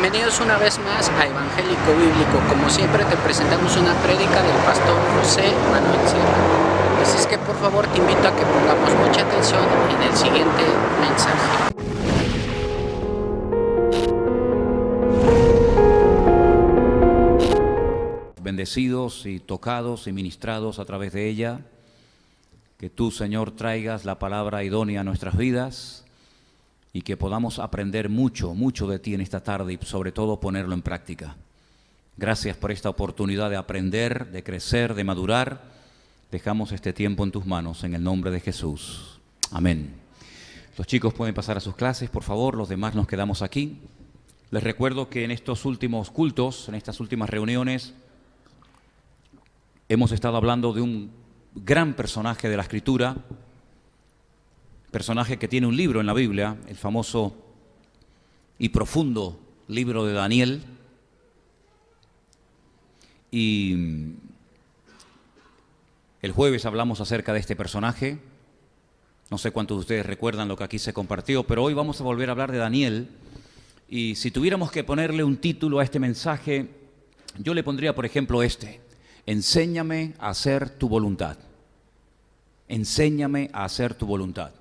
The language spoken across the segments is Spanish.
Bienvenidos una vez más a Evangélico Bíblico. Como siempre te presentamos una prédica del pastor José Manuel Sierra. Así es que por favor te invito a que pongamos mucha atención en el siguiente mensaje. Bendecidos y tocados y ministrados a través de ella, que tú, Señor, traigas la palabra idónea a nuestras vidas y que podamos aprender mucho de ti en esta tarde y sobre todo ponerlo en práctica. Gracias por esta oportunidad de aprender, de crecer, de madurar. Dejamos este tiempo en tus manos en el nombre de Jesús. Amén. Los chicos pueden pasar a sus clases, por favor, los demás nos quedamos aquí. Les recuerdo que en estos últimos cultos, en estas últimas reuniones, hemos estado hablando de un gran personaje de la Escritura, personaje que tiene un libro en la Biblia, el famoso y profundo libro de Daniel. Y el jueves hablamos acerca de este personaje. No sé cuántos de ustedes recuerdan lo que aquí se compartió, pero hoy vamos a volver a hablar de Daniel. Y si tuviéramos que ponerle un título a este mensaje, yo le pondría, por ejemplo, Enséñame a hacer tu voluntad. Enséñame a hacer tu voluntad.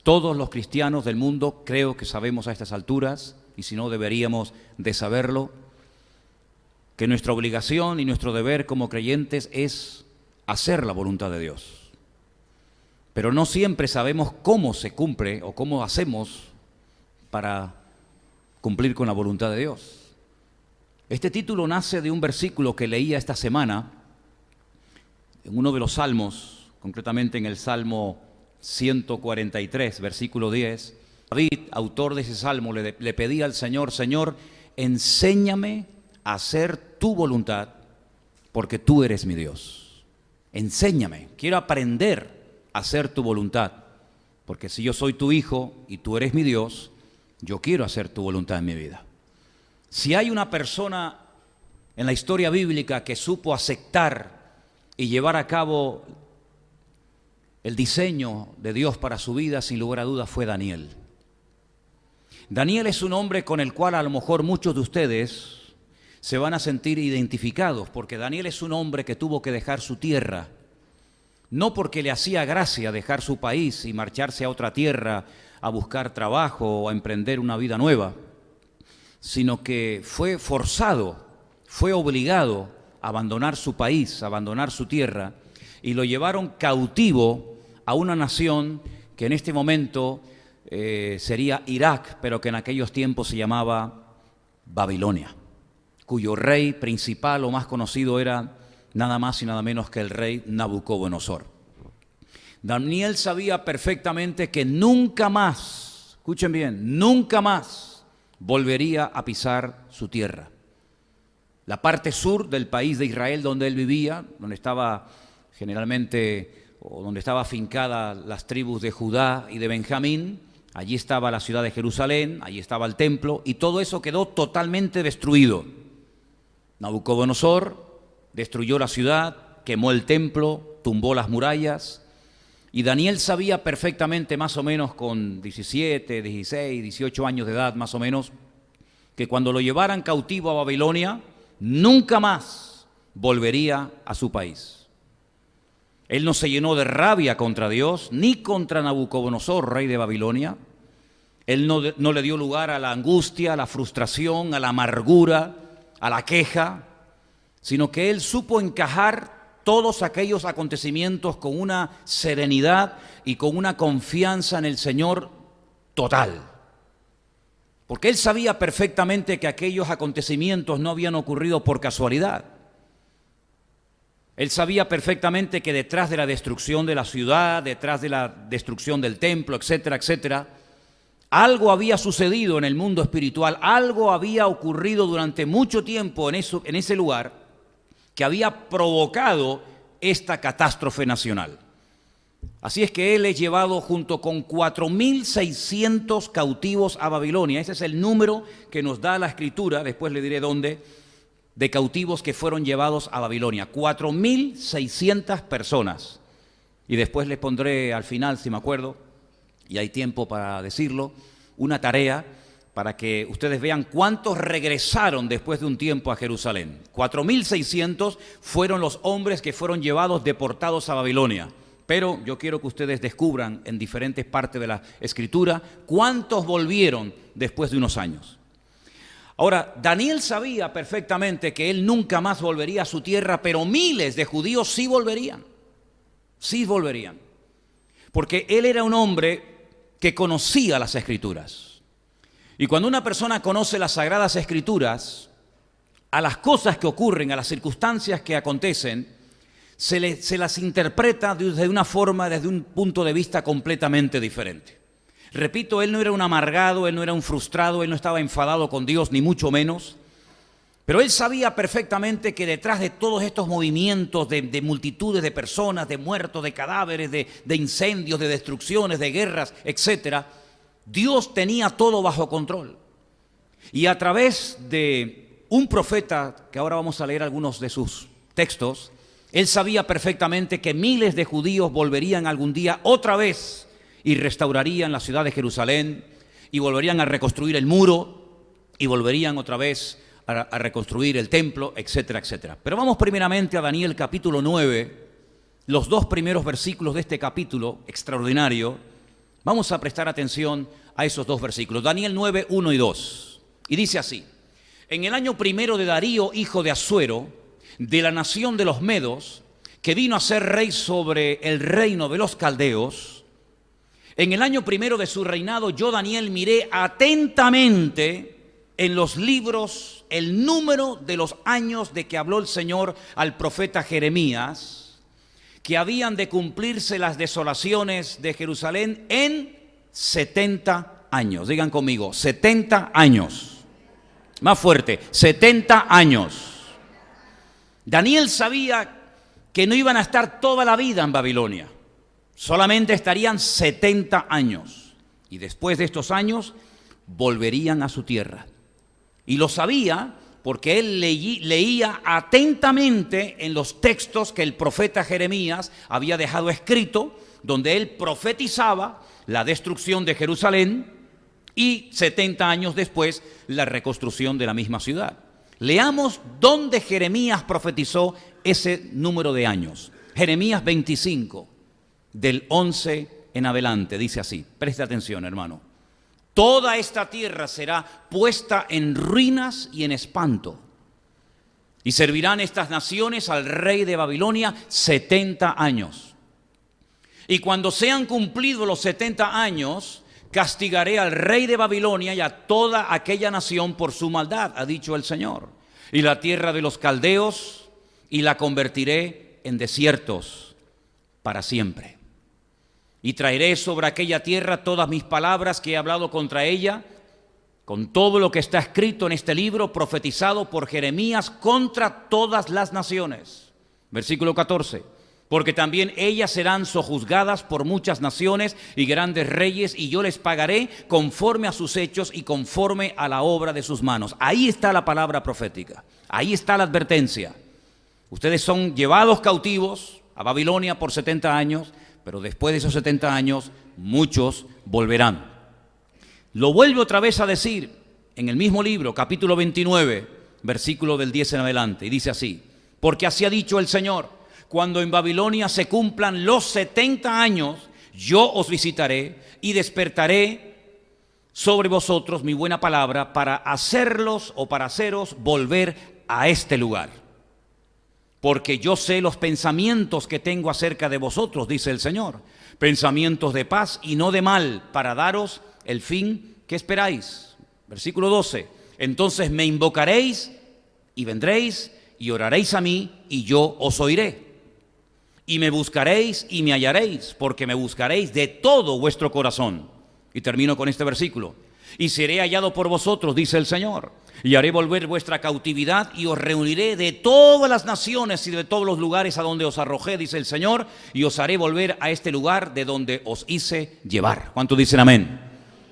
Todos los cristianos del mundo creo que sabemos a estas alturas, y si no deberíamos de saberlo, que nuestra obligación y nuestro deber como creyentes es hacer la voluntad de Dios. Pero no siempre sabemos cómo se cumple o cómo hacemos para cumplir con la voluntad de Dios. Este título nace de un versículo que leía esta semana en uno de los salmos, concretamente en el Salmo 143, versículo 10. David, autor de ese salmo, le pedía al Señor: Señor, enséñame a hacer tu voluntad, porque tú eres mi Dios. Enséñame, quiero aprender a hacer tu voluntad, porque si yo soy tu hijo y tú eres mi Dios, yo quiero hacer tu voluntad en mi vida. Si hay una persona en la historia bíblica que supo aceptar y llevar a cabo el diseño de Dios para su vida, sin lugar a dudas fue Daniel. Daniel es un hombre con el cual a lo mejor muchos de ustedes se van a sentir identificados, porque Daniel es un hombre que tuvo que dejar su tierra, no porque le hacía gracia dejar su país y marcharse a otra tierra a buscar trabajo o a emprender una vida nueva, sino que fue forzado, fue obligado a abandonar su país, a abandonar su tierra, y lo llevaron cautivo a una nación que en este momento sería Irak, pero que en aquellos tiempos se llamaba Babilonia, cuyo rey principal o más conocido era nada más y nada menos que el rey Nabucodonosor. Daniel sabía perfectamente que nunca más, escuchen bien, nunca más volvería a pisar su tierra. La parte sur del país de Israel donde él vivía, donde estaba generalmente, o donde estaba afincada las tribus de Judá y de Benjamín, allí estaba la ciudad de Jerusalén, allí estaba el templo, y todo eso quedó totalmente destruido. Nabucodonosor destruyó la ciudad, quemó el templo, tumbó las murallas, y Daniel sabía perfectamente, más o menos con 17, 16, 18 años de edad más o menos, que cuando lo llevaran cautivo a Babilonia, nunca más volvería a su país. Él no se llenó de rabia contra Dios, ni contra Nabucodonosor, rey de Babilonia. Él no le dio lugar a la angustia, a la frustración, a la amargura, a la queja, sino que él supo encajar todos aquellos acontecimientos con una serenidad y con una confianza en el Señor total. Porque él sabía perfectamente que aquellos acontecimientos no habían ocurrido por casualidad. Él sabía perfectamente que detrás de la destrucción de la ciudad, detrás de la destrucción del templo, etcétera, etcétera, algo había sucedido en el mundo espiritual, algo había ocurrido durante mucho tiempo en ese lugar que había provocado esta catástrofe nacional. Así es que él es llevado junto con 4.600 cautivos a Babilonia. Ese es el número que nos da la Escritura, después le diré dónde, de cautivos que fueron llevados a Babilonia. 4.600 personas. Y después les pondré al final, si me acuerdo, y hay tiempo para decirlo, una tarea para que ustedes vean cuántos regresaron después de un tiempo a Jerusalén. 4.600 fueron los hombres que fueron llevados, deportados a Babilonia. Pero yo quiero que ustedes descubran en diferentes partes de la Escritura cuántos volvieron después de unos años. Ahora, Daniel sabía perfectamente que él nunca más volvería a su tierra, pero miles de judíos sí volverían. Sí volverían. Porque él era un hombre que conocía las Escrituras. Y cuando una persona conoce las Sagradas Escrituras, a las cosas que ocurren, a las circunstancias que acontecen, se las interpreta de una forma, desde un punto de vista completamente diferente. Repito, él no era un amargado, él no era un frustrado, él no estaba enfadado con Dios, ni mucho menos. Pero él sabía perfectamente que detrás de todos estos movimientos de multitudes de personas, de muertos, de cadáveres, de incendios, de destrucciones, de guerras, etcétera, Dios tenía todo bajo control. Y a través de un profeta, que ahora vamos a leer algunos de sus textos, él sabía perfectamente que miles de judíos volverían algún día otra vez y restaurarían la ciudad de Jerusalén y volverían a reconstruir el muro y volverían otra vez a reconstruir el templo, etcétera, etcétera. Pero vamos primeramente a Daniel capítulo 9, los 2 primeros versículos de este capítulo extraordinario. Vamos a prestar atención a esos 2 versículos. Daniel 9, 1 y 2. Y dice así: en el año primero de Darío, hijo de Asuero, de la nación de los Medos, que vino a ser rey sobre el reino de los caldeos, en el año primero de su reinado, yo, Daniel, miré atentamente en los libros el número de los años de que habló el Señor al profeta Jeremías, que habían de cumplirse las desolaciones de Jerusalén en 70 años. Digan conmigo, 70 años. Más fuerte, 70 años. Daniel sabía que no iban a estar toda la vida en Babilonia. Solamente estarían 70 años. Y después de estos años, volverían a su tierra. Y lo sabía porque él leía atentamente en los textos que el profeta Jeremías había dejado escrito, donde él profetizaba la destrucción de Jerusalén y 70 años después la reconstrucción de la misma ciudad. Leamos dónde Jeremías profetizó ese número de años. Jeremías 25, del 11 en adelante, dice así. Preste atención, hermano. Toda esta tierra será puesta en ruinas y en espanto. Y servirán estas naciones al rey de Babilonia 70 años. Y cuando sean cumplidos los 70 años, castigaré al rey de Babilonia y a toda aquella nación por su maldad, ha dicho el Señor. Y la tierra de los caldeos, y la convertiré en desiertos para siempre. Y traeré sobre aquella tierra todas mis palabras que he hablado contra ella, con todo lo que está escrito en este libro profetizado por Jeremías contra todas las naciones. Versículo 14. Porque también ellas serán sojuzgadas por muchas naciones y grandes reyes, y yo les pagaré conforme a sus hechos y conforme a la obra de sus manos. Ahí está la palabra profética, ahí está la advertencia. Ustedes son llevados cautivos a Babilonia por 70 años, pero después de esos 70 años, muchos volverán. Lo vuelve otra vez a decir en el mismo libro, capítulo 29, versículo del 10 en adelante, y dice así: porque así ha dicho el Señor, cuando en Babilonia se cumplan los 70 años, yo os visitaré y despertaré sobre vosotros mi buena palabra para hacerlos o para haceros volver a este lugar. Porque yo sé los pensamientos que tengo acerca de vosotros, dice el Señor, pensamientos de paz y no de mal, para daros el fin que esperáis. Versículo 12, entonces me invocaréis y vendréis y oraréis a mí y yo os oiré. Y me buscaréis y me hallaréis, porque me buscaréis de todo vuestro corazón. Y termino con este versículo. Y seré hallado por vosotros, dice el Señor, y haré volver vuestra cautividad y os reuniré de todas las naciones y de todos los lugares a donde os arrojé, dice el Señor, y os haré volver a este lugar de donde os hice llevar. ¿Cuántos dicen amén?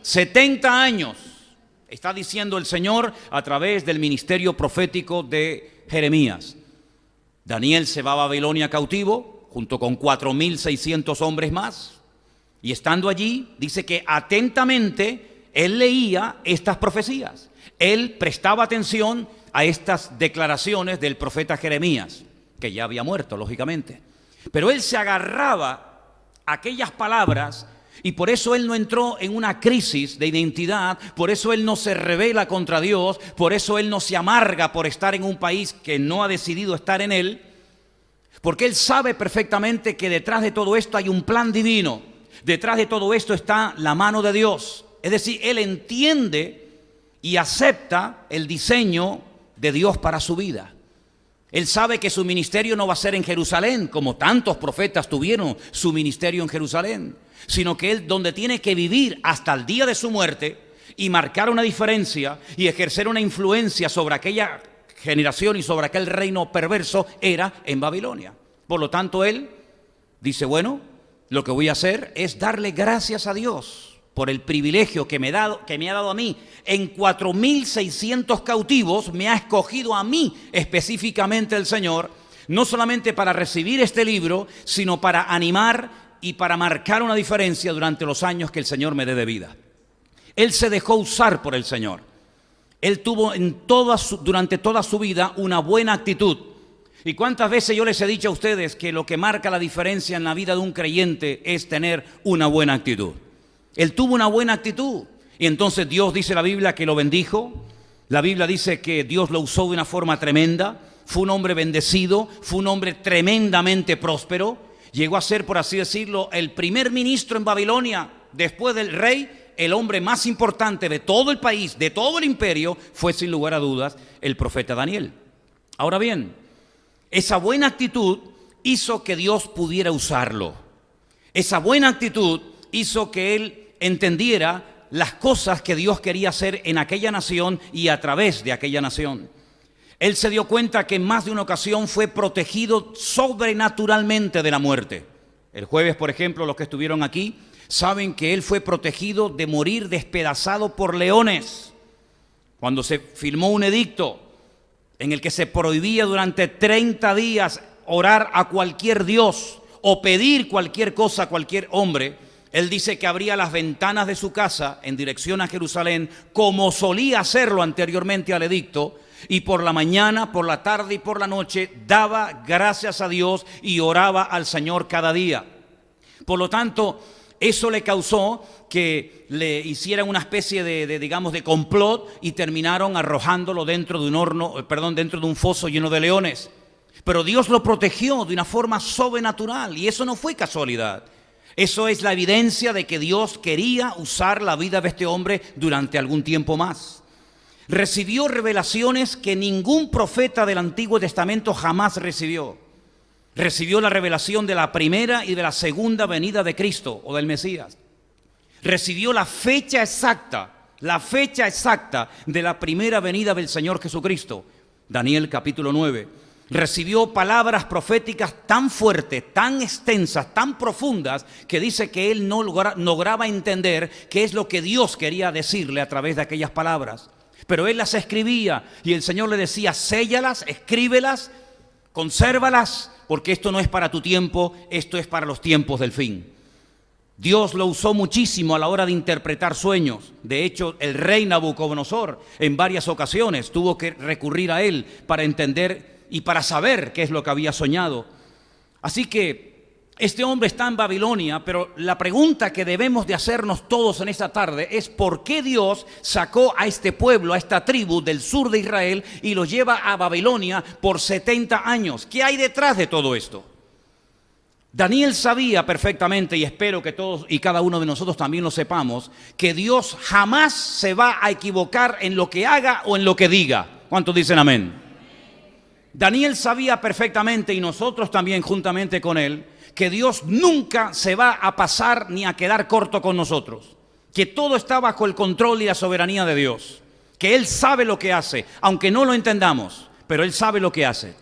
70 años está diciendo el Señor a través del ministerio profético de Jeremías. Daniel se va a Babilonia cautivo junto con 4.600 hombres más, y estando allí dice que atentamente él leía estas profecías. Él prestaba atención a estas declaraciones del profeta Jeremías, que ya había muerto, lógicamente. Pero él se agarraba a aquellas palabras y por eso él no entró en una crisis de identidad, por eso él no se rebela contra Dios, por eso él no se amarga por estar en un país que no ha decidido estar en él, porque él sabe perfectamente que detrás de todo esto hay un plan divino, detrás de todo esto está la mano de Dios. Es decir, él entiende y acepta el diseño de Dios para su vida. Él sabe que su ministerio no va a ser en Jerusalén, como tantos profetas tuvieron su ministerio en Jerusalén, sino que él donde tiene que vivir hasta el día de su muerte y marcar una diferencia y ejercer una influencia sobre aquella generación y sobre aquel reino perverso era en Babilonia. Por lo tanto, él dice, bueno, lo que voy a hacer es darle gracias a Dios por el privilegio que me ha dado a mí. En 4,600 cautivos me ha escogido a mí específicamente el Señor, no solamente para recibir este libro, sino para animar y para marcar una diferencia durante los años que el Señor me dé de vida. Él se dejó usar por el Señor. Él tuvo durante toda su vida una buena actitud. ¿Y cuántas veces yo les he dicho a ustedes que lo que marca la diferencia en la vida de un creyente es tener una buena actitud? Él tuvo una buena actitud y entonces Dios, dice la Biblia, que lo bendijo. La Biblia dice que Dios lo usó de una forma tremenda. Fue un hombre bendecido, fue un hombre tremendamente próspero. Llegó a ser, por así decirlo, el primer ministro en Babilonia. Después del rey, el hombre más importante de todo el país, de todo el imperio, fue sin lugar a dudas el profeta Daniel. Ahora bien, esa buena actitud hizo que Dios pudiera usarlo. Esa buena actitud hizo que él entendiera las cosas que Dios quería hacer en aquella nación y a través de aquella nación. Él se dio cuenta que en más de una ocasión fue protegido sobrenaturalmente de la muerte. El jueves, por ejemplo, los que estuvieron aquí saben que él fue protegido de morir despedazado por leones. Cuando se firmó un edicto en el que se prohibía durante 30 días orar a cualquier dios o pedir cualquier cosa a cualquier hombre, él dice que abría las ventanas de su casa en dirección a Jerusalén, como solía hacerlo anteriormente al edicto, y por la mañana, por la tarde y por la noche daba gracias a Dios y oraba al Señor cada día. Por lo tanto, eso le causó que le hicieran una especie de complot y terminaron arrojándolo dentro de un foso lleno de leones. Pero Dios lo protegió de una forma sobrenatural y eso no fue casualidad. Eso es la evidencia de que Dios quería usar la vida de este hombre durante algún tiempo más. Recibió revelaciones que ningún profeta del Antiguo Testamento jamás recibió. Recibió la revelación de la primera y de la segunda venida de Cristo o del Mesías. Recibió la fecha exacta de la primera venida del Señor Jesucristo. Daniel capítulo 9. Recibió palabras proféticas tan fuertes, tan extensas, tan profundas, que dice que él no lograba entender qué es lo que Dios quería decirle a través de aquellas palabras. Pero él las escribía y el Señor le decía, séllalas, escríbelas, consérvalas, porque esto no es para tu tiempo, esto es para los tiempos del fin. Dios lo usó muchísimo a la hora de interpretar sueños. De hecho, el rey Nabucodonosor en varias ocasiones tuvo que recurrir a él para entender y para saber qué es lo que había soñado. Así que este hombre está en Babilonia, pero la pregunta que debemos de hacernos todos en esta tarde es ¿por qué Dios sacó a este pueblo, a esta tribu del sur de Israel y lo lleva a Babilonia por 70 años? ¿Qué hay detrás de todo esto? Daniel sabía perfectamente, y espero que todos y cada uno de nosotros también lo sepamos, que Dios jamás se va a equivocar en lo que haga o en lo que diga. ¿Cuántos dicen amén? Daniel sabía perfectamente, y nosotros también juntamente con él, que Dios nunca se va a pasar ni a quedar corto con nosotros, que todo está bajo el control y la soberanía de Dios, que Él sabe lo que hace, aunque no lo entendamos, pero Él sabe lo que hace.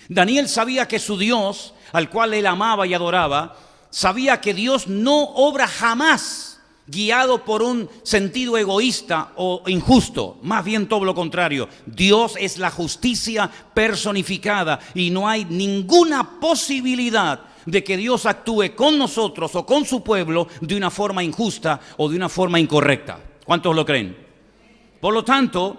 Daniel sabía que su Dios, al cual él amaba y adoraba, sabía que Dios no obra jamás guiado por un sentido egoísta o injusto, más bien todo lo contrario. Dios es la justicia personificada y no hay ninguna posibilidad de que Dios actúe con nosotros o con su pueblo de una forma injusta o de una forma incorrecta. ¿Cuántos lo creen? Por lo tanto,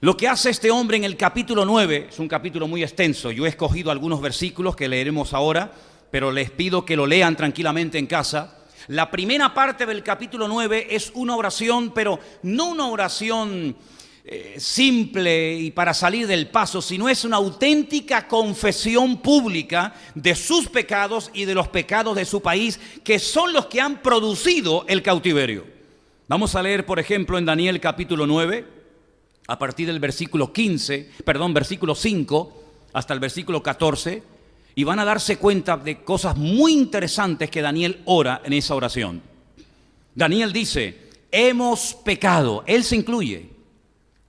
lo que hace este hombre en el capítulo 9, es un capítulo muy extenso, yo he escogido algunos versículos que leeremos ahora, pero les pido que lo lean tranquilamente en casa. La primera parte del capítulo 9 es una oración, pero no una oración simple y para salir del paso, sino es una auténtica confesión pública de sus pecados y de los pecados de su país, que son los que han producido el cautiverio. Vamos a leer, por ejemplo, en Daniel capítulo 9, a partir del versículo 5 hasta el versículo 14, y van a darse cuenta de cosas muy interesantes que Daniel ora en esa oración. Daniel dice: hemos pecado, él se incluye.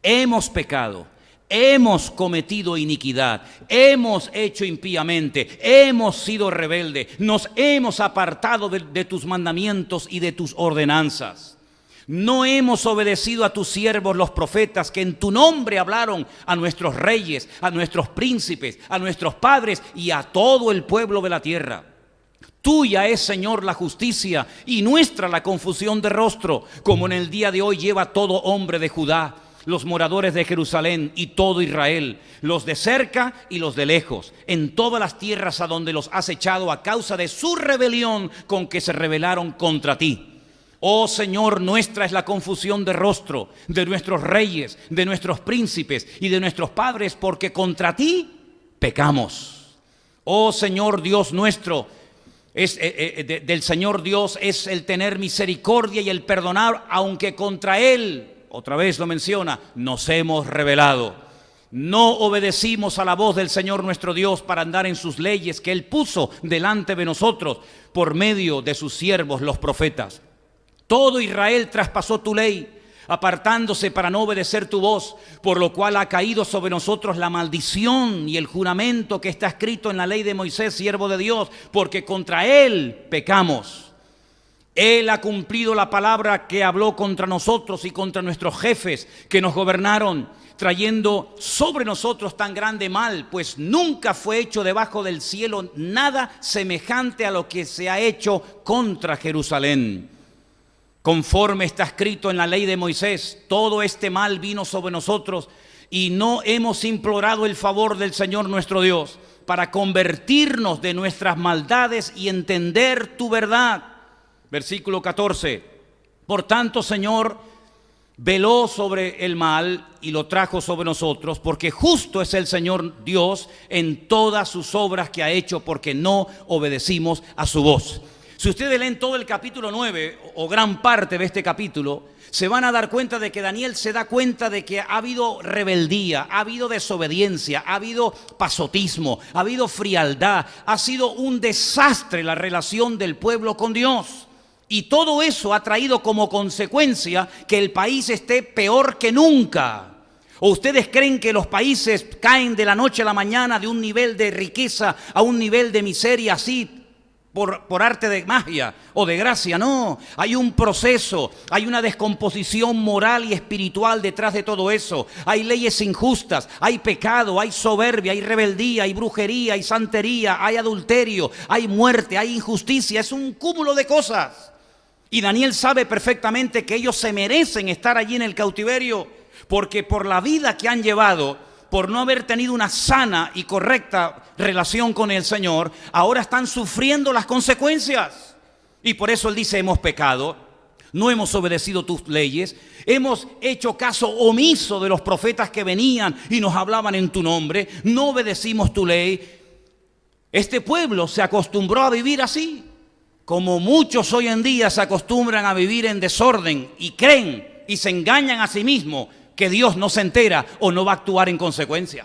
Hemos pecado, hemos cometido iniquidad, hemos hecho impíamente, hemos sido rebeldes, nos hemos apartado de tus mandamientos y de tus ordenanzas. No hemos obedecido a tus siervos los profetas que en tu nombre hablaron a nuestros reyes, a nuestros príncipes, a nuestros padres y a todo el pueblo de la tierra. Tuya es, Señor, la justicia y nuestra la confusión de rostro, como en el día de hoy lleva todo hombre de Judá, los moradores de Jerusalén y todo Israel, los de cerca y los de lejos, en todas las tierras a donde los has echado a causa de su rebelión con que se rebelaron contra ti. Oh Señor, nuestra es la confusión de rostro de nuestros reyes, de nuestros príncipes y de nuestros padres, porque contra ti pecamos. Oh Señor Dios nuestro, del Señor Dios es el tener misericordia y el perdonar, aunque contra Él, otra vez lo menciona, nos hemos rebelado. No obedecimos a la voz del Señor nuestro Dios para andar en sus leyes que Él puso delante de nosotros por medio de sus siervos los profetas. Todo Israel traspasó tu ley, apartándose para no obedecer tu voz, por lo cual ha caído sobre nosotros la maldición y el juramento que está escrito en la ley de Moisés, siervo de Dios, porque contra Él pecamos. Él ha cumplido la palabra que habló contra nosotros y contra nuestros jefes que nos gobernaron, trayendo sobre nosotros tan grande mal, pues nunca fue hecho debajo del cielo nada semejante a lo que se ha hecho contra Jerusalén. Conforme está escrito en la ley de Moisés, todo este mal vino sobre nosotros y no hemos implorado el favor del Señor nuestro Dios para convertirnos de nuestras maldades y entender tu verdad. Versículo 14. Por tanto, Señor, veló sobre el mal y lo trajo sobre nosotros, porque justo es el Señor Dios en todas sus obras que ha hecho, porque no obedecimos a su voz. Si ustedes leen todo el capítulo 9 o gran parte de este capítulo, se van a dar cuenta de que Daniel se da cuenta de que ha habido rebeldía, ha habido desobediencia, ha habido pasotismo, ha habido frialdad, ha sido un desastre la relación del pueblo con Dios. Y todo eso ha traído como consecuencia que el país esté peor que nunca. ¿O ustedes creen que los países caen de la noche a la mañana de un nivel de riqueza a un nivel de miseria así? Por arte de magia o de gracia, no. Hay un proceso, hay una descomposición moral y espiritual detrás de todo eso. Hay leyes injustas, hay pecado, hay soberbia, hay rebeldía, hay brujería, hay santería, hay adulterio, hay muerte, hay injusticia. Es un cúmulo de cosas. Y Daniel sabe perfectamente que ellos se merecen estar allí en el cautiverio, porque por la vida que han llevado, por no haber tenido una sana y correcta relación con el Señor, ahora están sufriendo las consecuencias. Y por eso él dice: hemos pecado, no hemos obedecido tus leyes, hemos hecho caso omiso de los profetas que venían y nos hablaban en tu nombre, no obedecimos tu ley. Este pueblo se acostumbró a vivir así, como muchos hoy en día se acostumbran a vivir en desorden y creen y se engañan a sí mismos que Dios no se entera o no va a actuar en consecuencia.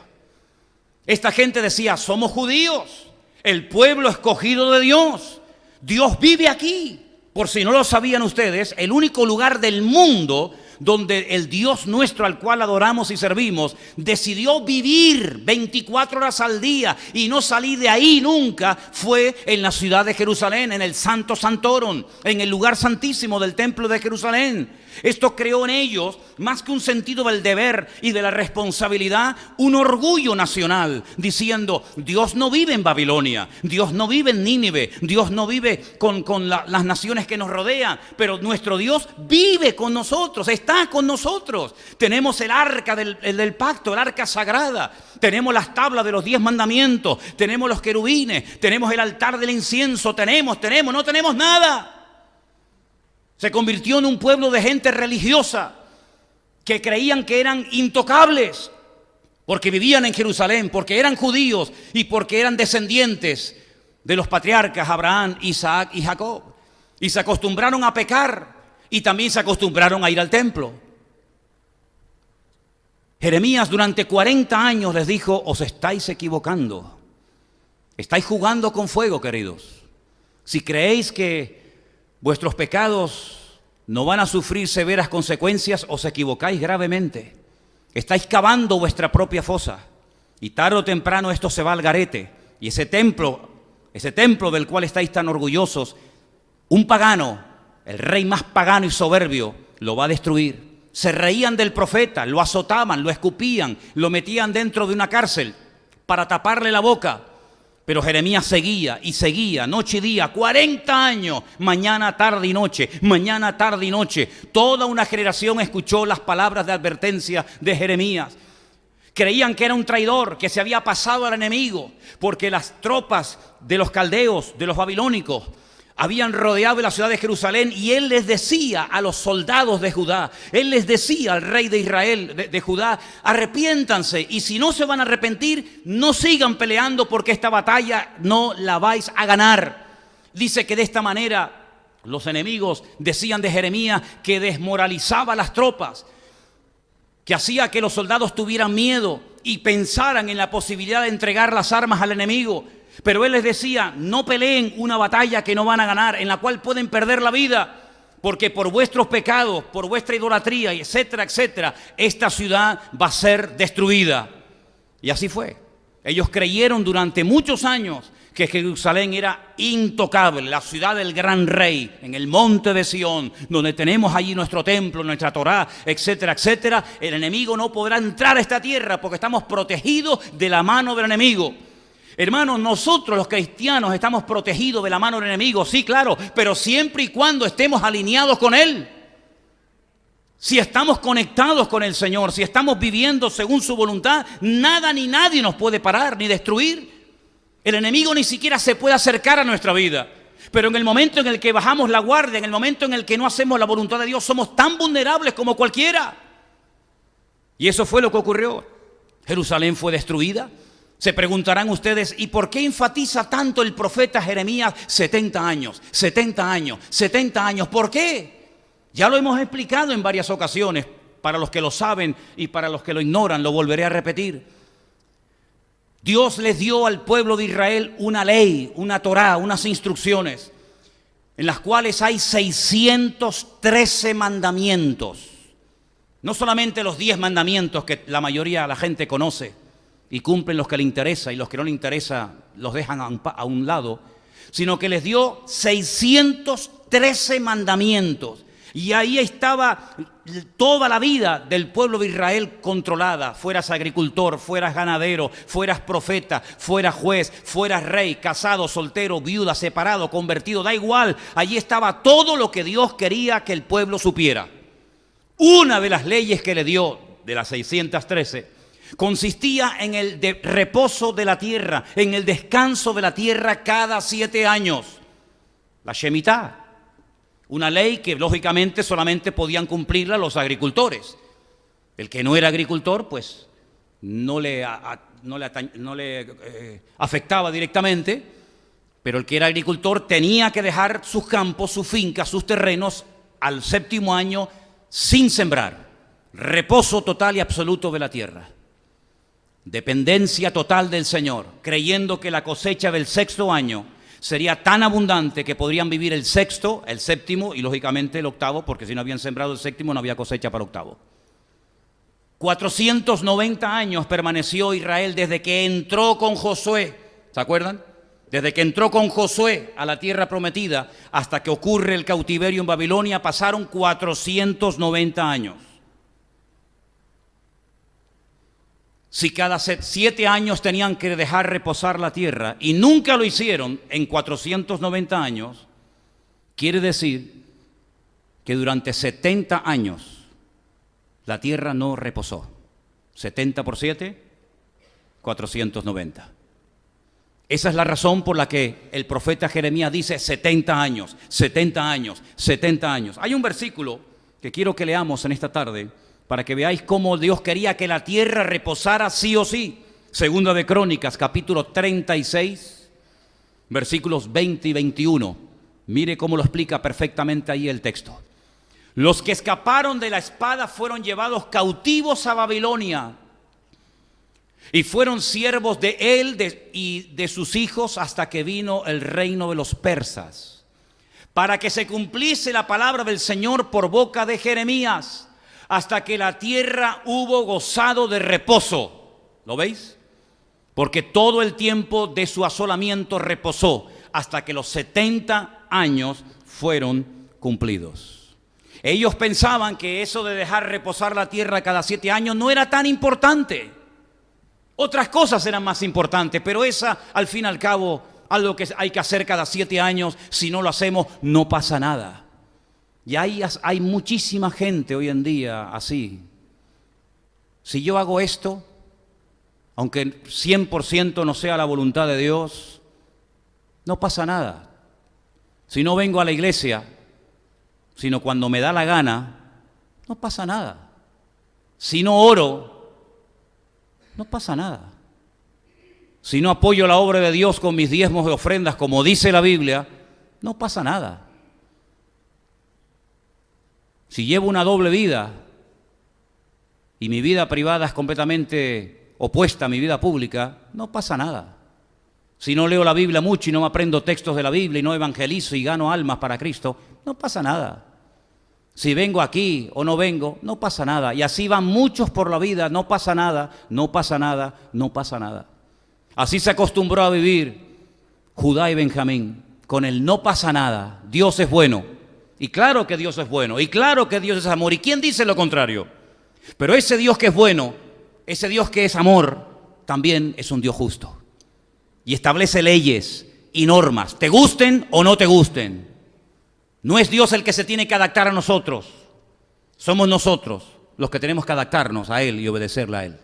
Esta gente decía: somos judíos, el pueblo escogido de Dios, Dios vive aquí. Por si no lo sabían ustedes, el único lugar del mundo donde el Dios nuestro al cual adoramos y servimos decidió vivir 24 horas al día y no salir de ahí nunca, fue en la ciudad de Jerusalén, en el Santo Santorum, en el lugar santísimo del templo de Jerusalén. Esto creó en ellos, más que un sentido del deber y de la responsabilidad, un orgullo nacional, diciendo: Dios no vive en Babilonia, Dios no vive en Nínive, Dios no vive con las naciones que nos rodean, pero nuestro Dios vive con nosotros, está con nosotros. Tenemos el arca del pacto, el arca sagrada, tenemos las tablas de los 10 mandamientos, tenemos los querubines, tenemos el altar del incienso, no tenemos nada. Se convirtió en un pueblo de gente religiosa que creían que eran intocables porque vivían en Jerusalén, porque eran judíos y porque eran descendientes de los patriarcas Abraham, Isaac y Jacob. Y se acostumbraron a pecar y también se acostumbraron a ir al templo. Jeremías durante 40 años les dijo: os estáis equivocando, estáis jugando con fuego, queridos. Si creéis que vuestros pecados no van a sufrir severas consecuencias, os equivocáis gravemente. Estáis cavando vuestra propia fosa y tarde o temprano esto se va al garete. Y ese templo del cual estáis tan orgullosos, un pagano, el rey más pagano y soberbio, lo va a destruir. Se reían del profeta, lo azotaban, lo escupían, lo metían dentro de una cárcel para taparle la boca. Pero Jeremías seguía y seguía, noche y día, 40 años, mañana, tarde y noche, mañana, tarde y noche. Toda una generación escuchó las palabras de advertencia de Jeremías. Creían que era un traidor, que se había pasado al enemigo, porque las tropas de los caldeos, de los babilónicos, habían rodeado la ciudad de Jerusalén, y él les decía a los soldados de Judá, él les decía al rey de Israel, de Judá: arrepiéntanse, y si no se van a arrepentir, no sigan peleando, porque esta batalla no la vais a ganar. Dice que de esta manera los enemigos decían de Jeremías que desmoralizaba a las tropas, que hacía que los soldados tuvieran miedo y pensaran en la posibilidad de entregar las armas al enemigo. Pero él les decía: no peleen una batalla que no van a ganar, en la cual pueden perder la vida, porque por vuestros pecados, por vuestra idolatría, etcétera, etcétera, esta ciudad va a ser destruida. Y así fue. Ellos creyeron durante muchos años que Jerusalén era intocable, la ciudad del gran rey, en el monte de Sión, donde tenemos allí nuestro templo, nuestra Torá, etcétera, etcétera. El enemigo no podrá entrar a esta tierra porque estamos protegidos de la mano del enemigo. Hermanos, nosotros los cristianos estamos protegidos de la mano del enemigo, sí, claro, pero siempre y cuando estemos alineados con él. Si estamos conectados con el Señor, si estamos viviendo según su voluntad, nada ni nadie nos puede parar ni destruir. El enemigo ni siquiera se puede acercar a nuestra vida. Pero en el momento en el que bajamos la guardia, en el momento en el que no hacemos la voluntad de Dios, somos tan vulnerables como cualquiera. Y eso fue lo que ocurrió. Jerusalén fue destruida. Se preguntarán ustedes: ¿y por qué enfatiza tanto el profeta Jeremías 70 años, 70 años, 70 años? ¿Por qué? Ya lo hemos explicado en varias ocasiones. Para los que lo saben y para los que lo ignoran, lo volveré a repetir. Dios les dio al pueblo de Israel una ley, una Torá, unas instrucciones, en las cuales hay 613 mandamientos. No solamente los 10 mandamientos que la mayoría de la gente conoce y cumplen los que le interesa, y los que no le interesa los dejan a un lado, sino que les dio 613 mandamientos. Y ahí estaba toda la vida del pueblo de Israel controlada. Fueras agricultor, fueras ganadero, fueras profeta, fueras juez, fueras rey, casado, soltero, viuda, separado, convertido, da igual. Allí estaba todo lo que Dios quería que el pueblo supiera. Una de las leyes que le dio, de las 613, consistía en el reposo de la tierra, en el descanso de la tierra cada 7 años. La Shemitah, una ley que lógicamente solamente podían cumplirla los agricultores. El que no era agricultor, pues no le afectaba directamente, pero el que era agricultor tenía que dejar sus campos, sus fincas, sus terrenos al 7º año sin sembrar. Reposo total y absoluto de la tierra. Dependencia total del Señor, creyendo que la cosecha del 6º año sería tan abundante que podrían vivir el sexto, el séptimo y lógicamente el octavo, porque si no habían sembrado el séptimo no había cosecha para el octavo. 490 años permaneció Israel desde que entró con Josué, ¿se acuerdan? Desde que entró con Josué a la tierra prometida hasta que ocurre el cautiverio en Babilonia pasaron 490 años. Si cada 7 años tenían que dejar reposar la tierra y nunca lo hicieron en 490 años, quiere decir que durante 70 años la tierra no reposó. 70 por 7, 490. Esa es la razón por la que el profeta Jeremías dice 70 años, 70 años, 70 años. Hay un versículo que quiero que leamos en esta tarde para que veáis cómo Dios quería que la tierra reposara sí o sí. Segunda de Crónicas, capítulo 36, versículos 20 y 21. Mire cómo lo explica perfectamente ahí el texto. Los que escaparon de la espada fueron llevados cautivos a Babilonia y fueron siervos de él y de sus hijos hasta que vino el reino de los persas, para que se cumpliese la palabra del Señor por boca de Jeremías, hasta que la tierra hubo gozado de reposo. ¿Lo veis? Porque todo el tiempo de su asolamiento reposó hasta que los 70 años fueron cumplidos. Ellos pensaban que eso de dejar reposar la tierra cada 7 años no era tan importante. Otras cosas eran más importantes, pero esa, al fin y al cabo, algo que hay que hacer cada 7 años, si no lo hacemos, no pasa nada. Y hay muchísima gente hoy en día así. Si yo hago esto, aunque 100% no sea la voluntad de Dios, no pasa nada. Si no vengo a la iglesia, sino cuando me da la gana, no pasa nada. Si no oro, no pasa nada. Si no apoyo la obra de Dios con mis diezmos y ofrendas, como dice la Biblia, no pasa nada. Si llevo una doble vida y mi vida privada es completamente opuesta a mi vida pública, no pasa nada. Si no leo la Biblia mucho y no me aprendo textos de la Biblia y no evangelizo y gano almas para Cristo, no pasa nada. Si vengo aquí o no vengo, no pasa nada. Y así van muchos por la vida, no pasa nada, no pasa nada, no pasa nada. Así se acostumbró a vivir Judá y Benjamín, con el no pasa nada. Dios es bueno. Y claro que Dios es bueno, y claro que Dios es amor. ¿Y quién dice lo contrario? Pero ese Dios que es bueno, ese Dios que es amor, también es un Dios justo. Y establece leyes y normas, te gusten o no te gusten. No es Dios el que se tiene que adaptar a nosotros. Somos nosotros los que tenemos que adaptarnos a Él y obedecerle a Él.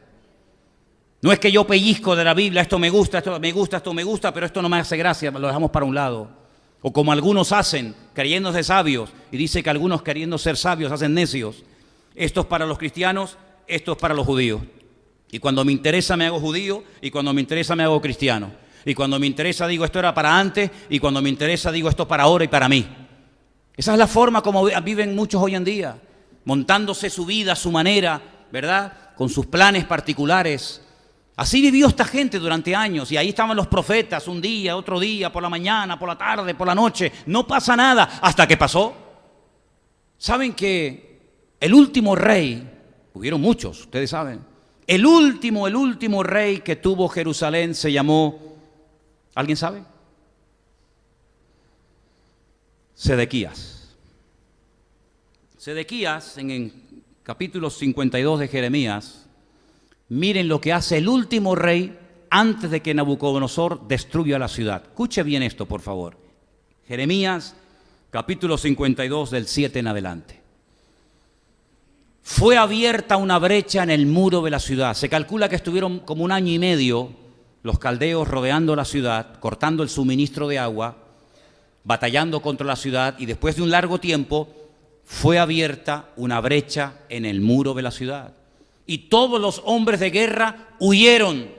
No es que yo pellizco de la Biblia, esto me gusta, esto me gusta, esto me gusta, pero esto no me hace gracia, lo dejamos para un lado. O como algunos hacen, creyéndose sabios, y dice que algunos queriendo ser sabios hacen necios. Esto es para los cristianos, esto es para los judíos. Y cuando me interesa me hago judío, y cuando me interesa me hago cristiano. Y cuando me interesa digo esto era para antes, y cuando me interesa digo esto para ahora y para mí. Esa es la forma como viven muchos hoy en día, montándose su vida a su manera, ¿verdad? Con sus planes particulares. Así vivió esta gente durante años, y ahí estaban los profetas, un día, otro día, por la mañana, por la tarde, por la noche. No pasa nada, hasta que pasó. ¿Saben que el último rey, hubieron muchos, ustedes saben, el último rey que tuvo Jerusalén se llamó, ¿alguien sabe? Sedequías. Sedequías, en el capítulo 52 de Jeremías, miren lo que hace el último rey antes de que Nabucodonosor destruya la ciudad. Escuche bien esto, por favor. Jeremías, capítulo 52, del 7 en adelante. Fue abierta una brecha en el muro de la ciudad. Se calcula que estuvieron como 1 año y medio los caldeos rodeando la ciudad, cortando el suministro de agua, batallando contra la ciudad, y después de un largo tiempo fue abierta una brecha en el muro de la ciudad. Y todos los hombres de guerra huyeron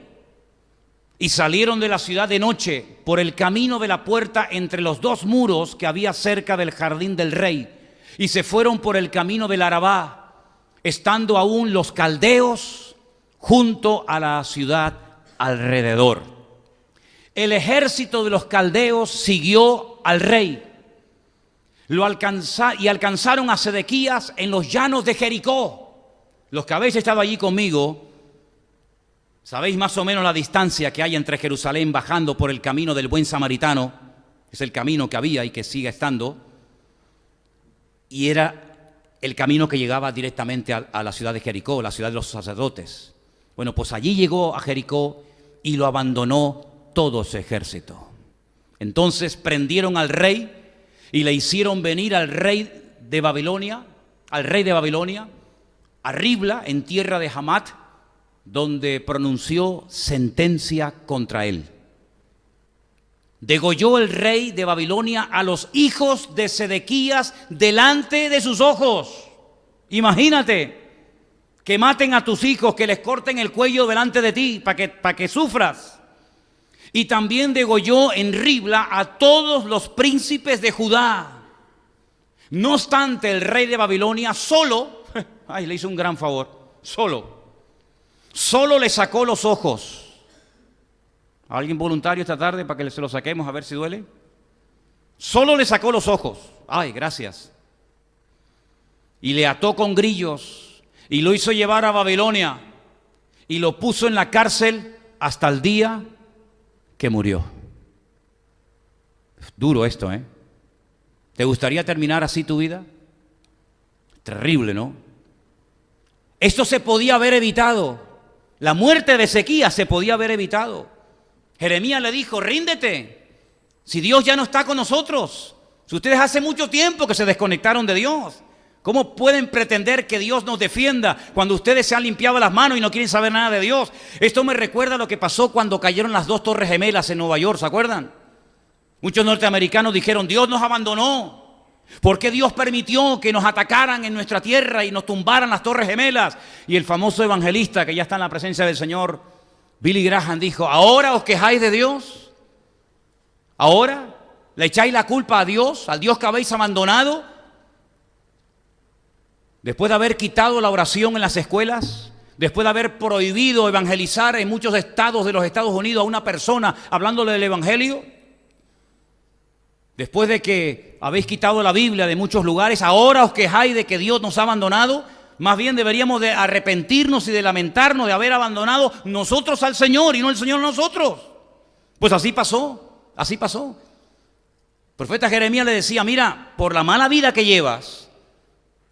y salieron de la ciudad de noche por el camino de la puerta entre los 2 muros que había cerca del jardín del rey, y se fueron por el camino del Arabá, estando aún los caldeos junto a la ciudad alrededor. el ejército de los caldeos siguió al rey. Alcanzaron a Sedequías en los llanos de Jericó. Los que habéis estado allí conmigo, sabéis más o menos la distancia que hay entre Jerusalén bajando por el camino del buen samaritano, es el camino que había y que sigue estando, y era el camino que llegaba directamente a la ciudad de Jericó, la ciudad de los sacerdotes. Bueno, pues allí llegó a Jericó y lo abandonó todo su ejército. Entonces prendieron al rey y le hicieron venir al rey de Babilonia, a Ribla, en tierra de Hamat, donde pronunció sentencia contra él. Degolló el rey de Babilonia a los hijos de Sedequías delante de sus ojos. Imagínate que maten a tus hijos, que les corten el cuello delante de ti para que sufras. Y también degolló en Ribla a todos los príncipes de Judá. No obstante, el rey de Babilonia solo, le hizo un gran favor, solo le sacó los ojos. ¿Alguien voluntario esta tarde para que se lo saquemos a ver si duele? Solo le sacó los ojos. Ay, gracias. Y le ató con grillos y lo hizo llevar a Babilonia y lo puso en la cárcel hasta el día que murió. Duro esto, ¿eh? ¿Te gustaría terminar así tu vida? Terrible, ¿no? Esto se podía haber evitado. La muerte de Ezequías se podía haber evitado. Jeremías le dijo, ríndete, si Dios ya no está con nosotros, si ustedes hace mucho tiempo que se desconectaron de Dios, ¿cómo pueden pretender que Dios nos defienda cuando ustedes se han limpiado las manos y no quieren saber nada de Dios? Esto me recuerda a lo que pasó cuando cayeron las 2 torres gemelas en Nueva York, ¿se acuerdan? Muchos norteamericanos dijeron, Dios nos abandonó. ¿Por qué Dios permitió que nos atacaran en nuestra tierra y nos tumbaran las torres gemelas? Y el famoso evangelista que ya está en la presencia del Señor, Billy Graham, dijo, ¿ahora os quejáis de Dios? ¿Ahora le echáis la culpa a Dios, al Dios que habéis abandonado? Después de haber quitado la oración en las escuelas, después de haber prohibido evangelizar en muchos estados de los Estados Unidos a una persona hablándole del evangelio, después de que habéis quitado la Biblia de muchos lugares, ahora os quejáis de que Dios nos ha abandonado. Más bien deberíamos de arrepentirnos y de lamentarnos de haber abandonado nosotros al Señor y no el Señor a nosotros. Pues así pasó, así pasó. El profeta Jeremías le decía, mira, por la mala vida que llevas,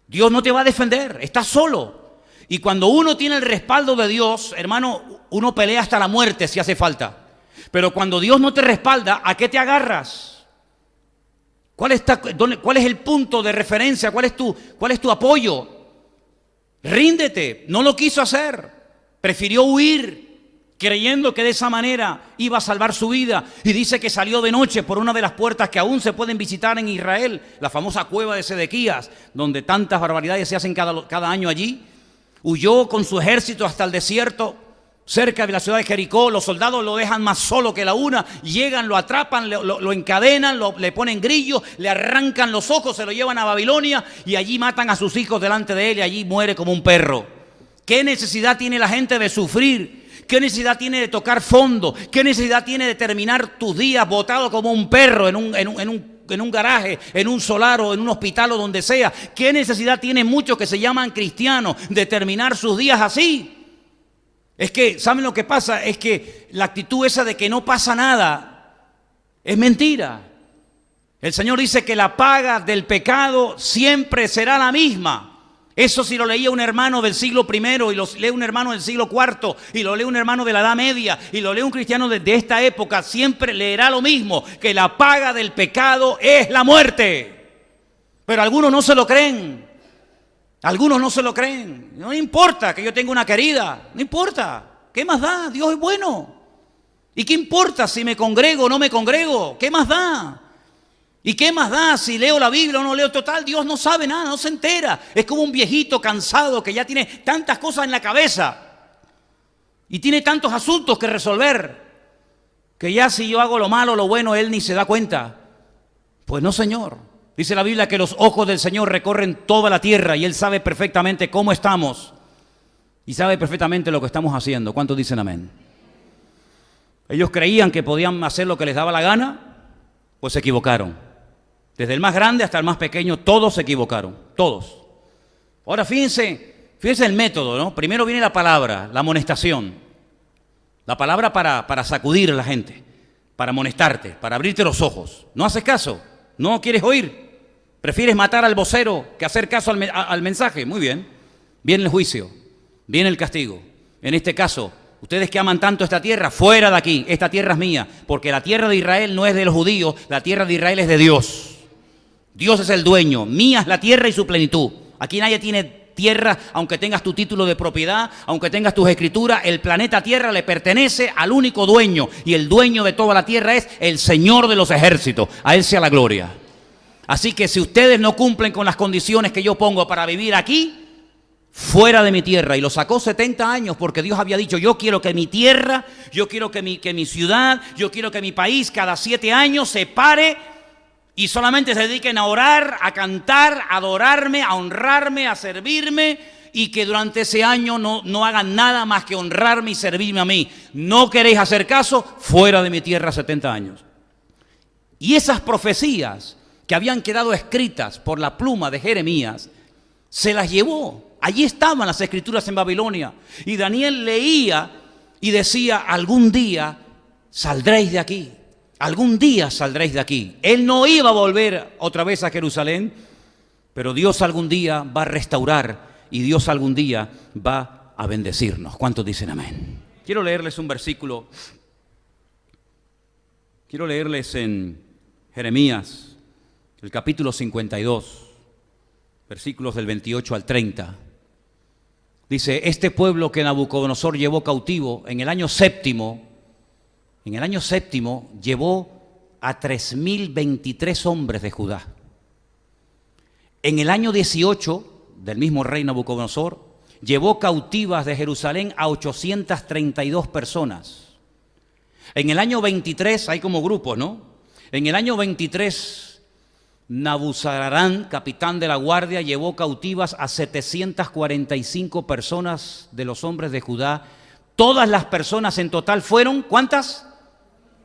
Dios no te va a defender, estás solo. Y cuando uno tiene el respaldo de Dios, hermano, uno pelea hasta la muerte si hace falta. Pero cuando Dios no te respalda, ¿a qué te agarras? ¿Cuál es el punto de referencia? ¿Cuál es tu apoyo? Ríndete. No lo quiso hacer. Prefirió huir, creyendo que de esa manera iba a salvar su vida. Y dice que salió de noche por una de las puertas que aún se pueden visitar en Israel, la famosa cueva de Sedequías, donde tantas barbaridades se hacen cada año allí. Huyó con su ejército hasta el desierto, cerca de la ciudad de Jericó. Los soldados lo dejan más solo que la una. Llegan, lo atrapan, lo encadenan, le ponen grillos, le arrancan los ojos, se lo llevan a Babilonia y allí matan a sus hijos delante de él y allí muere como un perro. ¿Qué necesidad tiene la gente de sufrir? ¿Qué necesidad tiene de tocar fondo? ¿Qué necesidad tiene de terminar tus días botado como un perro en un garaje, en un solar o en un hospital o donde sea? ¿Qué necesidad tienen muchos que se llaman cristianos de terminar sus días así? Es que, ¿saben lo que pasa? Es que la actitud esa de que no pasa nada es mentira. El Señor dice que la paga del pecado siempre será la misma. Eso si lo leía un hermano del siglo I y lo lee un hermano del siglo IV y lo lee un hermano de la Edad Media y lo lee un cristiano de esta época, siempre leerá lo mismo, que la paga del pecado es la muerte. Pero algunos no se lo creen. Algunos no se lo creen. No importa que yo tenga una querida, no importa. ¿Qué más da? Dios es bueno. ¿Y qué importa si me congrego o no me congrego? ¿Qué más da? ¿Y qué más da si leo la Biblia o no leo? Total, Dios no sabe nada, no se entera. Es como un viejito cansado que ya tiene tantas cosas en la cabeza y tiene tantos asuntos que resolver, que ya si yo hago lo malo o lo bueno, Él ni se da cuenta. Pues no, Señor. Dice la Biblia que los ojos del Señor recorren toda la tierra y Él sabe perfectamente cómo estamos y sabe perfectamente lo que estamos haciendo. ¿Cuántos dicen amén? Ellos creían que podían hacer lo que les daba la gana, pues se equivocaron. Desde el más grande hasta el más pequeño, todos se equivocaron, todos. Ahora fíjense el método, ¿no? Primero viene la palabra, la amonestación. La palabra para sacudir a la gente, para amonestarte, para abrirte los ojos. No haces caso, no quieres oír. Prefieres matar al vocero que hacer caso al mensaje. Muy bien. Viene el juicio, viene el castigo. En este caso, ustedes que aman tanto esta tierra, fuera de aquí, esta tierra es mía, porque la tierra de Israel no es de los judíos, la tierra de Israel es de Dios. Dios es el dueño, mía es la tierra y su plenitud. Aquí nadie tiene tierra, aunque tengas tu título de propiedad, aunque tengas tus escrituras, el planeta Tierra le pertenece al único dueño, y el dueño de toda la tierra es el Señor de los ejércitos, a Él sea la gloria. Así que si ustedes no cumplen con las condiciones que yo pongo para vivir aquí, fuera de mi tierra. Y lo sacó 70 años porque Dios había dicho, yo quiero que mi tierra, yo quiero que mi ciudad, yo quiero que mi país cada 7 años se pare y solamente se dediquen a orar, a cantar, a adorarme, a honrarme, a servirme, y que durante ese año no hagan nada más que honrarme y servirme a mí. ¿No queréis hacer caso? Fuera de mi tierra 70 años. Y esas profecías que habían quedado escritas por la pluma de Jeremías, se las llevó. Allí estaban las escrituras en Babilonia. Y Daniel leía y decía, algún día saldréis de aquí. Algún día saldréis de aquí. Él no iba a volver otra vez a Jerusalén, pero Dios algún día va a restaurar y Dios algún día va a bendecirnos. ¿Cuántos dicen amén? Quiero leerles un versículo. Quiero leerles en Jeremías, el capítulo 52, versículos del 28 al 30. Dice, este pueblo que Nabucodonosor llevó cautivo en el año séptimo, llevó a 3.023 hombres de Judá. En el año 18 del mismo rey Nabucodonosor, llevó cautivas de Jerusalén a 832 personas. En el año 23, hay como grupos, ¿no? En el año 23, Nabuzaradán, capitán de la guardia, llevó cautivas a 745 personas de los hombres de Judá. Todas las personas en total fueron, ¿cuántas?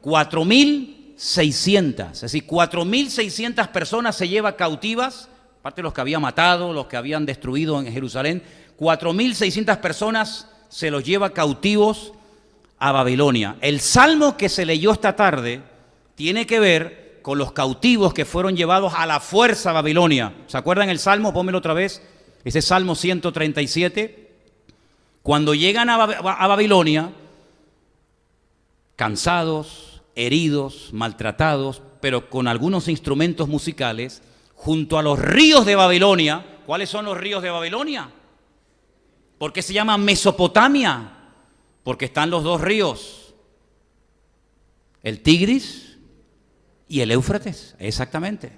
4.600. Es decir, 4.600 personas se lleva cautivas, aparte de los que había matado, los que habían destruido en Jerusalén. 4.600 personas se los lleva cautivos a Babilonia. El salmo que se leyó esta tarde tiene que ver con los cautivos que fueron llevados a la fuerza a Babilonia. ¿Se acuerdan el salmo? Pónmelo otra vez. Ese salmo 137. Cuando llegan a Babilonia, cansados, heridos, maltratados, pero con algunos instrumentos musicales, junto a los ríos de Babilonia. ¿Cuáles son los ríos de Babilonia? ¿Por qué se llama Mesopotamia? Porque están los dos ríos, el Tigris y el Éufrates, exactamente.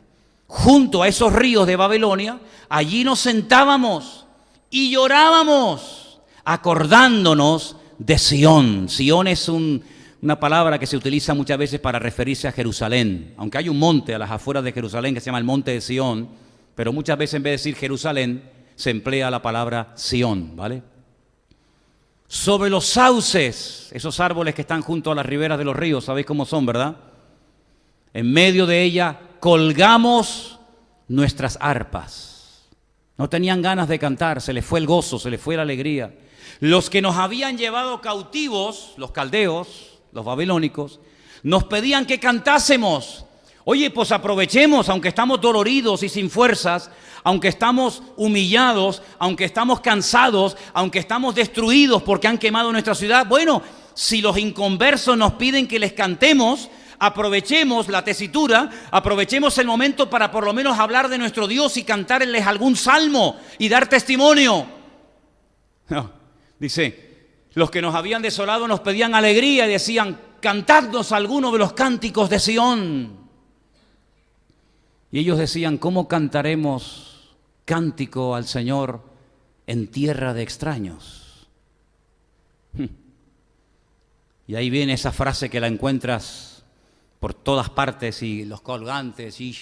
Junto a esos ríos de Babilonia, allí nos sentábamos y llorábamos, acordándonos de Sión. Sión es una palabra que se utiliza muchas veces para referirse a Jerusalén, aunque hay un monte a las afueras de Jerusalén que se llama el monte de Sión, pero muchas veces en vez de decir Jerusalén, se emplea la palabra Sión, ¿vale? Sobre los sauces, esos árboles que están junto a las riberas de los ríos, ¿sabéis cómo son, verdad? En medio de ella colgamos nuestras arpas. No tenían ganas de cantar, se les fue el gozo, se les fue la alegría. Los que nos habían llevado cautivos, los caldeos, los babilónicos, nos pedían que cantásemos. Oye, pues aprovechemos, aunque estamos doloridos y sin fuerzas, aunque estamos humillados, aunque estamos cansados, aunque estamos destruidos porque han quemado nuestra ciudad. Bueno, si los inconversos nos piden que les cantemos, aprovechemos la tesitura, aprovechemos el momento para por lo menos hablar de nuestro Dios y cantarles algún salmo y dar testimonio. No, dice, los que nos habían desolado nos pedían alegría y decían, cantadnos alguno de los cánticos de Sión. Y ellos decían, ¿cómo cantaremos cántico al Señor en tierra de extraños? Y ahí viene esa frase que la encuentras por todas partes, y los colgantes, si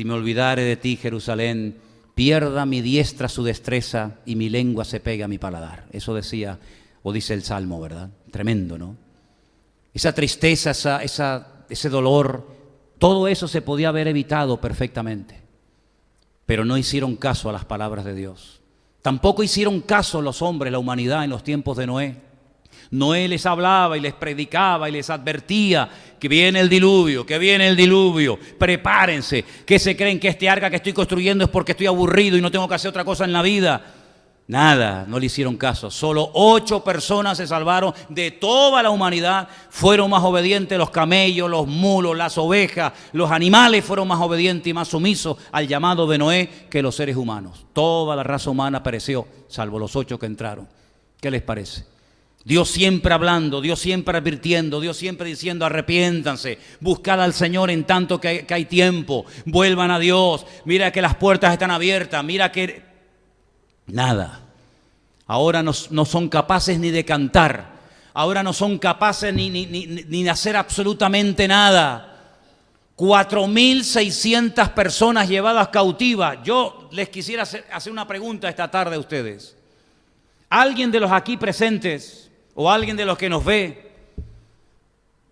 me olvidare de ti, Jerusalén, pierda mi diestra su destreza y mi lengua se pegue a mi paladar. Eso decía o dice el Salmo, ¿verdad? Tremendo, ¿no? Esa tristeza, ese dolor, todo eso se podía haber evitado perfectamente, pero no hicieron caso a las palabras de Dios. Tampoco hicieron caso los hombres, la humanidad en los tiempos de Noé. Noé les hablaba y les predicaba y les advertía que viene el diluvio, prepárense. ¿Qué se creen que este arca que estoy construyendo es porque estoy aburrido y no tengo que hacer otra cosa en la vida? Nada, no le hicieron caso. Solo 8 personas se salvaron de toda la humanidad. Fueron más obedientes los camellos, los mulos, las ovejas, los animales fueron más obedientes y más sumisos al llamado de Noé que los seres humanos. Toda la raza humana pereció, salvo los 8 que entraron. ¿Qué les parece? Dios siempre hablando, Dios siempre advirtiendo, Dios siempre diciendo arrepiéntanse, buscad al Señor en tanto que hay tiempo, vuelvan a Dios, mira que las puertas están abiertas, mira que... Nada. Ahora no son capaces ni de cantar, ahora no son capaces ni de hacer absolutamente nada. 4.600 personas llevadas cautivas. Yo les quisiera hacer una pregunta esta tarde a ustedes. ¿Alguien de los aquí presentes o alguien de los que nos ve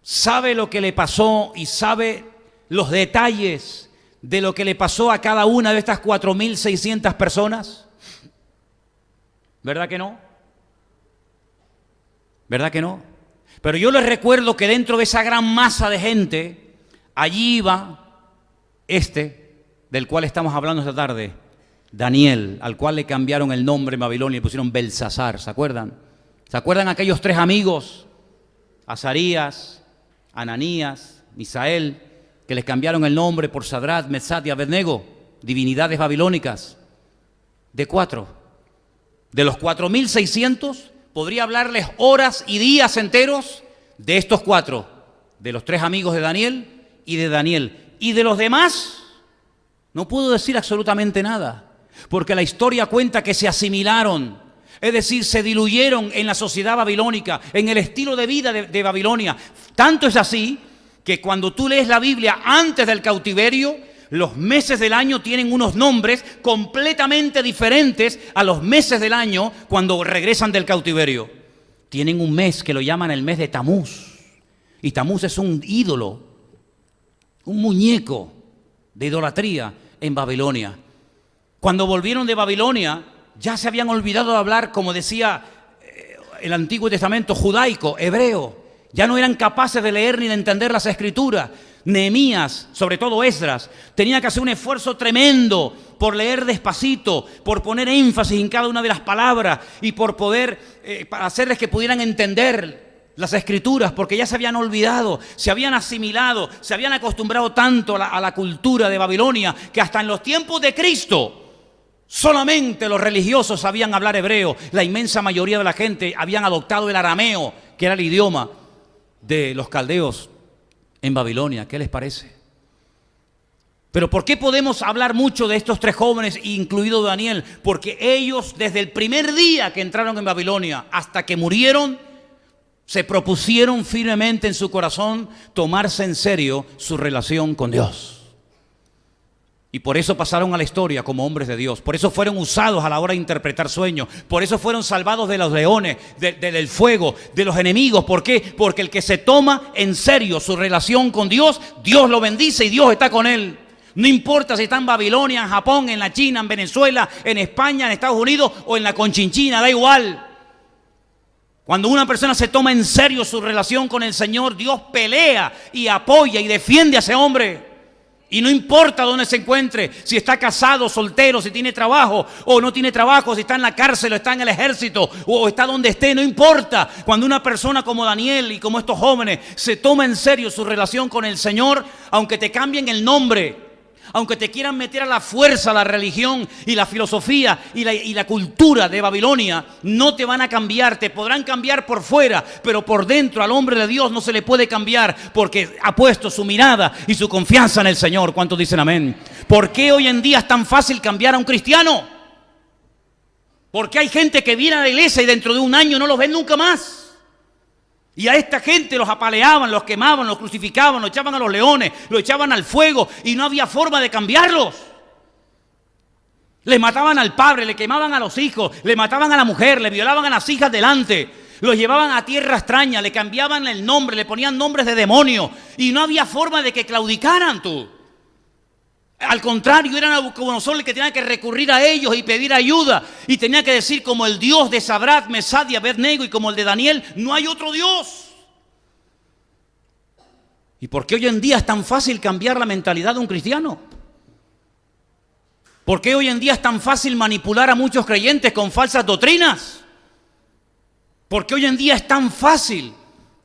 sabe lo que le pasó y sabe los detalles de lo que le pasó a cada una de estas 4.600 personas? ¿Verdad que no? ¿Verdad que no? Pero yo les recuerdo que dentro de esa gran masa de gente, allí iba del cual estamos hablando esta tarde, Daniel, al cual le cambiaron el nombre en Babilonia y le pusieron Belsasar, ¿se acuerdan? ¿Se acuerdan aquellos 3 amigos, Azarías, Ananías, Misael, que les cambiaron el nombre por Sadrat, Mesat y Abednego, divinidades babilónicas? De 4. De los 4.600, podría hablarles horas y días enteros de estos 4, de los 3 amigos de Daniel y de Daniel. Y de los demás, no puedo decir absolutamente nada, porque la historia cuenta que se asimilaron, es decir, se diluyeron en la sociedad babilónica, en el estilo de vida de Babilonia. Tanto es así que cuando tú lees la Biblia antes del cautiverio, los meses del año tienen unos nombres completamente diferentes a los meses del año cuando regresan del cautiverio. Tienen un mes que lo llaman el mes de Tamuz. Y Tamuz es un ídolo, un muñeco de idolatría en Babilonia. Cuando volvieron de Babilonia, ya se habían olvidado de hablar, como decía el Antiguo Testamento, judaico, hebreo. Ya no eran capaces de leer ni de entender las Escrituras. Nehemías, sobre todo Esdras, tenía que hacer un esfuerzo tremendo por leer despacito, por poner énfasis en cada una de las palabras y por poder hacerles que pudieran entender las Escrituras, porque ya se habían olvidado, se habían asimilado, se habían acostumbrado tanto a la cultura de Babilonia que hasta en los tiempos de Cristo solamente los religiosos sabían hablar hebreo. La inmensa mayoría de la gente habían adoptado el arameo, que era el idioma de los caldeos en Babilonia. ¿Qué les parece? Pero ¿por qué podemos hablar mucho de estos 3 jóvenes, incluido Daniel? Porque ellos, desde el primer día que entraron en Babilonia hasta que murieron, se propusieron firmemente en su corazón tomarse en serio su relación con Dios. Y por eso pasaron a la historia como hombres de Dios. Por eso fueron usados a la hora de interpretar sueños. Por eso fueron salvados de los leones, del fuego, de los enemigos. ¿Por qué? Porque el que se toma en serio su relación con Dios, Dios lo bendice y Dios está con él. No importa si está en Babilonia, en Japón, en la China, en Venezuela, en España, en Estados Unidos o en la Conchinchina, da igual. Cuando una persona se toma en serio su relación con el Señor, Dios pelea y apoya y defiende a ese hombre. Y no importa dónde se encuentre, si está casado, soltero, si tiene trabajo o no tiene trabajo, si está en la cárcel o está en el ejército o está donde esté, no importa. Cuando una persona como Daniel y como estos jóvenes se toma en serio su relación con el Señor, aunque te cambien el nombre, aunque te quieran meter a la fuerza la religión y la filosofía y la cultura de Babilonia, no te van a cambiar. Te podrán cambiar por fuera, pero por dentro al hombre de Dios no se le puede cambiar, porque ha puesto su mirada y su confianza en el Señor. ¿Cuántos dicen amén? ¿Por qué hoy en día es tan fácil cambiar a un cristiano? Porque hay gente que viene a la iglesia y dentro de un año no los ven nunca más. Y a esta gente los apaleaban, los quemaban, los crucificaban, los echaban a los leones, los echaban al fuego y no había forma de cambiarlos. Les mataban al padre, le quemaban a los hijos, le mataban a la mujer, le violaban a las hijas delante. Los llevaban a tierra extraña, le cambiaban el nombre, le ponían nombres de demonio y no había forma de que claudicaran tú. Al contrario, era Nabucodonosor el que tenía que recurrir a ellos y pedir ayuda. Y tenía que decir, como el Dios de Sadrach, Mesach y Abednego y como el de Daniel, no hay otro Dios. ¿Y por qué hoy en día es tan fácil cambiar la mentalidad de un cristiano? ¿Por qué hoy en día es tan fácil manipular a muchos creyentes con falsas doctrinas? ¿Por qué hoy en día es tan fácil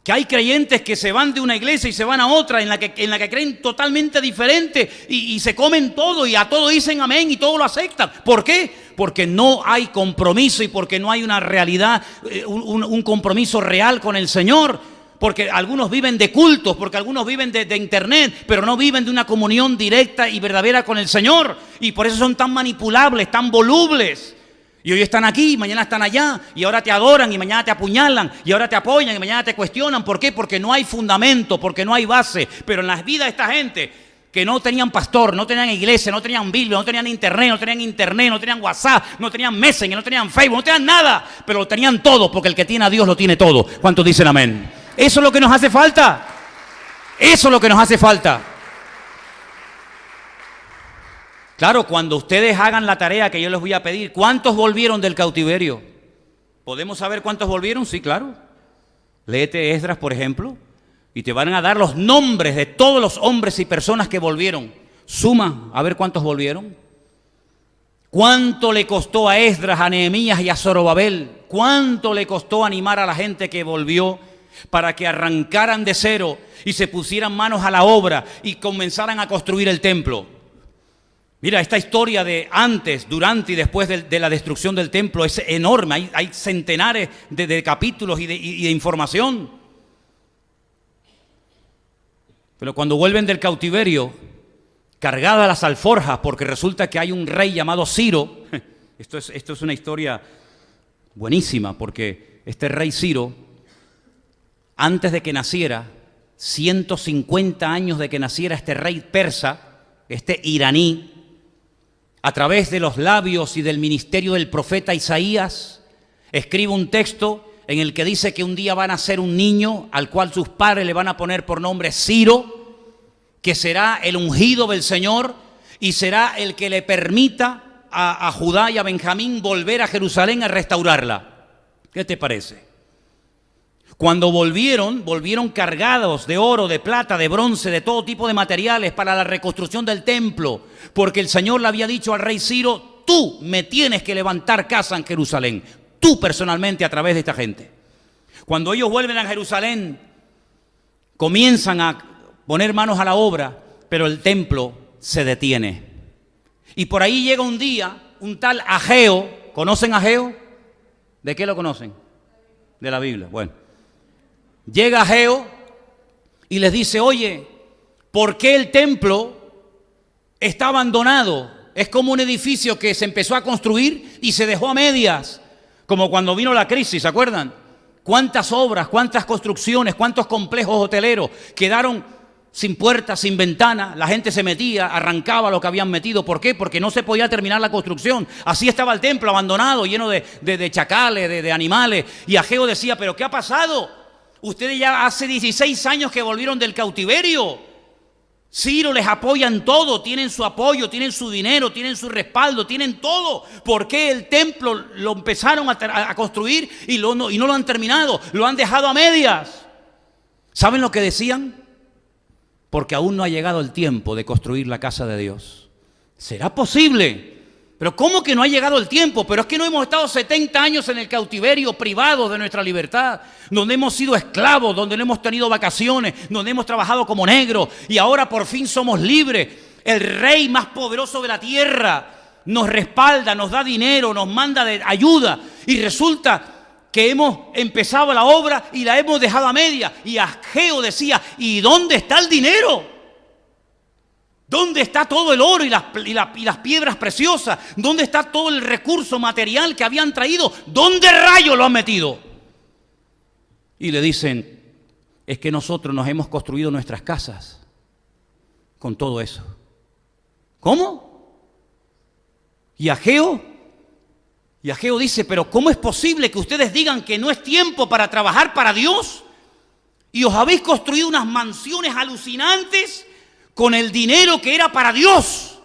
que hay creyentes que se van de una iglesia y se van a otra en la que creen totalmente diferente y se comen todo y a todo dicen amén y todo lo aceptan? ¿Por qué? Porque no hay compromiso y porque no hay una realidad, un compromiso real con el Señor. Porque algunos viven de cultos, porque algunos viven de internet, pero no viven de una comunión directa y verdadera con el Señor. Y por eso son tan manipulables, tan volubles. Y hoy están aquí, mañana están allá, y ahora te adoran, y mañana te apuñalan, y ahora te apoyan, y mañana te cuestionan. ¿Por qué? Porque no hay fundamento, porque no hay base. Pero en las vidas de esta gente que no tenían pastor, no tenían iglesia, no tenían Biblia, no tenían internet, no tenían WhatsApp, no tenían Messenger, no tenían Facebook, no tenían nada, pero lo tenían todo, porque el que tiene a Dios lo tiene todo. ¿Cuántos dicen amén? Eso es lo que nos hace falta. Eso es lo que nos hace falta. Claro, cuando ustedes hagan la tarea que yo les voy a pedir, ¿cuántos volvieron del cautiverio? ¿Podemos saber cuántos volvieron? Sí, claro. Léete Esdras, por ejemplo, y te van a dar los nombres de todos los hombres y personas que volvieron. Suma, a ver cuántos volvieron. ¿Cuánto le costó a Esdras, a Nehemías y a Zorobabel? ¿Cuánto le costó animar a la gente que volvió para que arrancaran de cero y se pusieran manos a la obra y comenzaran a construir el templo? Mira, esta historia de antes, durante y después de la destrucción del templo es enorme. Hay centenares de capítulos y de información. Pero cuando vuelven del cautiverio, cargadas las alforjas, porque resulta que hay un rey llamado Ciro. Esto es una historia buenísima, porque este rey Ciro, antes de que naciera, 150 años de que naciera este rey persa, este iraní, a través de los labios y del ministerio del profeta Isaías, escribe un texto en el que dice que un día va a nacer un niño al cual sus padres le van a poner por nombre Ciro, que será el ungido del Señor y será el que le permita a Judá y a Benjamín volver a Jerusalén a restaurarla. ¿Qué te parece? Cuando volvieron cargados de oro, de plata, de bronce, de todo tipo de materiales para la reconstrucción del templo, porque el Señor le había dicho al rey Ciro, tú me tienes que levantar casa en Jerusalén, tú personalmente a través de esta gente. Cuando ellos vuelven a Jerusalén, comienzan a poner manos a la obra, pero el templo se detiene. Y por ahí llega un día, un tal Ageo. ¿Conocen a Ageo? ¿De qué lo conocen? De la Biblia. Bueno. Llega Ageo y les dice, oye, ¿por qué el templo está abandonado? Es como un edificio que se empezó a construir y se dejó a medias, como cuando vino la crisis, ¿se acuerdan? ¿Cuántas obras, cuántas construcciones, cuántos complejos hoteleros quedaron sin puertas, sin ventanas? La gente se metía, arrancaba lo que habían metido. ¿Por qué? Porque no se podía terminar la construcción. Así estaba el templo abandonado, lleno de chacales, de animales. Y Ageo decía, ¿pero qué ha pasado? Ustedes ya hace 16 años que volvieron del cautiverio. Ciro les apoya en todo, tienen su apoyo, tienen su dinero, tienen su respaldo, tienen todo. ¿Por qué el templo lo empezaron a construir y no lo han terminado? Lo han dejado a medias. ¿Saben lo que decían? Porque aún no ha llegado el tiempo de construir la casa de Dios. ¿Será posible? Pero ¿cómo que no ha llegado el tiempo? Pero es que no hemos estado 70 años en el cautiverio, privados de nuestra libertad, donde hemos sido esclavos, donde no hemos tenido vacaciones, donde hemos trabajado como negros y ahora por fin somos libres. El rey más poderoso de la tierra nos respalda, nos da dinero, nos manda ayuda y resulta que hemos empezado la obra y la hemos dejado a media. Y Ageo decía, ¿y dónde está el dinero? ¿Dónde está todo el oro y las piedras preciosas? ¿Dónde está todo el recurso material que habían traído? ¿Dónde rayos lo han metido? Y le dicen, es que nosotros nos hemos construido nuestras casas con todo eso. ¿Cómo? Y Ageo Y Ageo dice, pero ¿cómo es posible que ustedes digan que no es tiempo para trabajar para Dios? Y os habéis construido unas mansiones alucinantes con el dinero que era para Dios.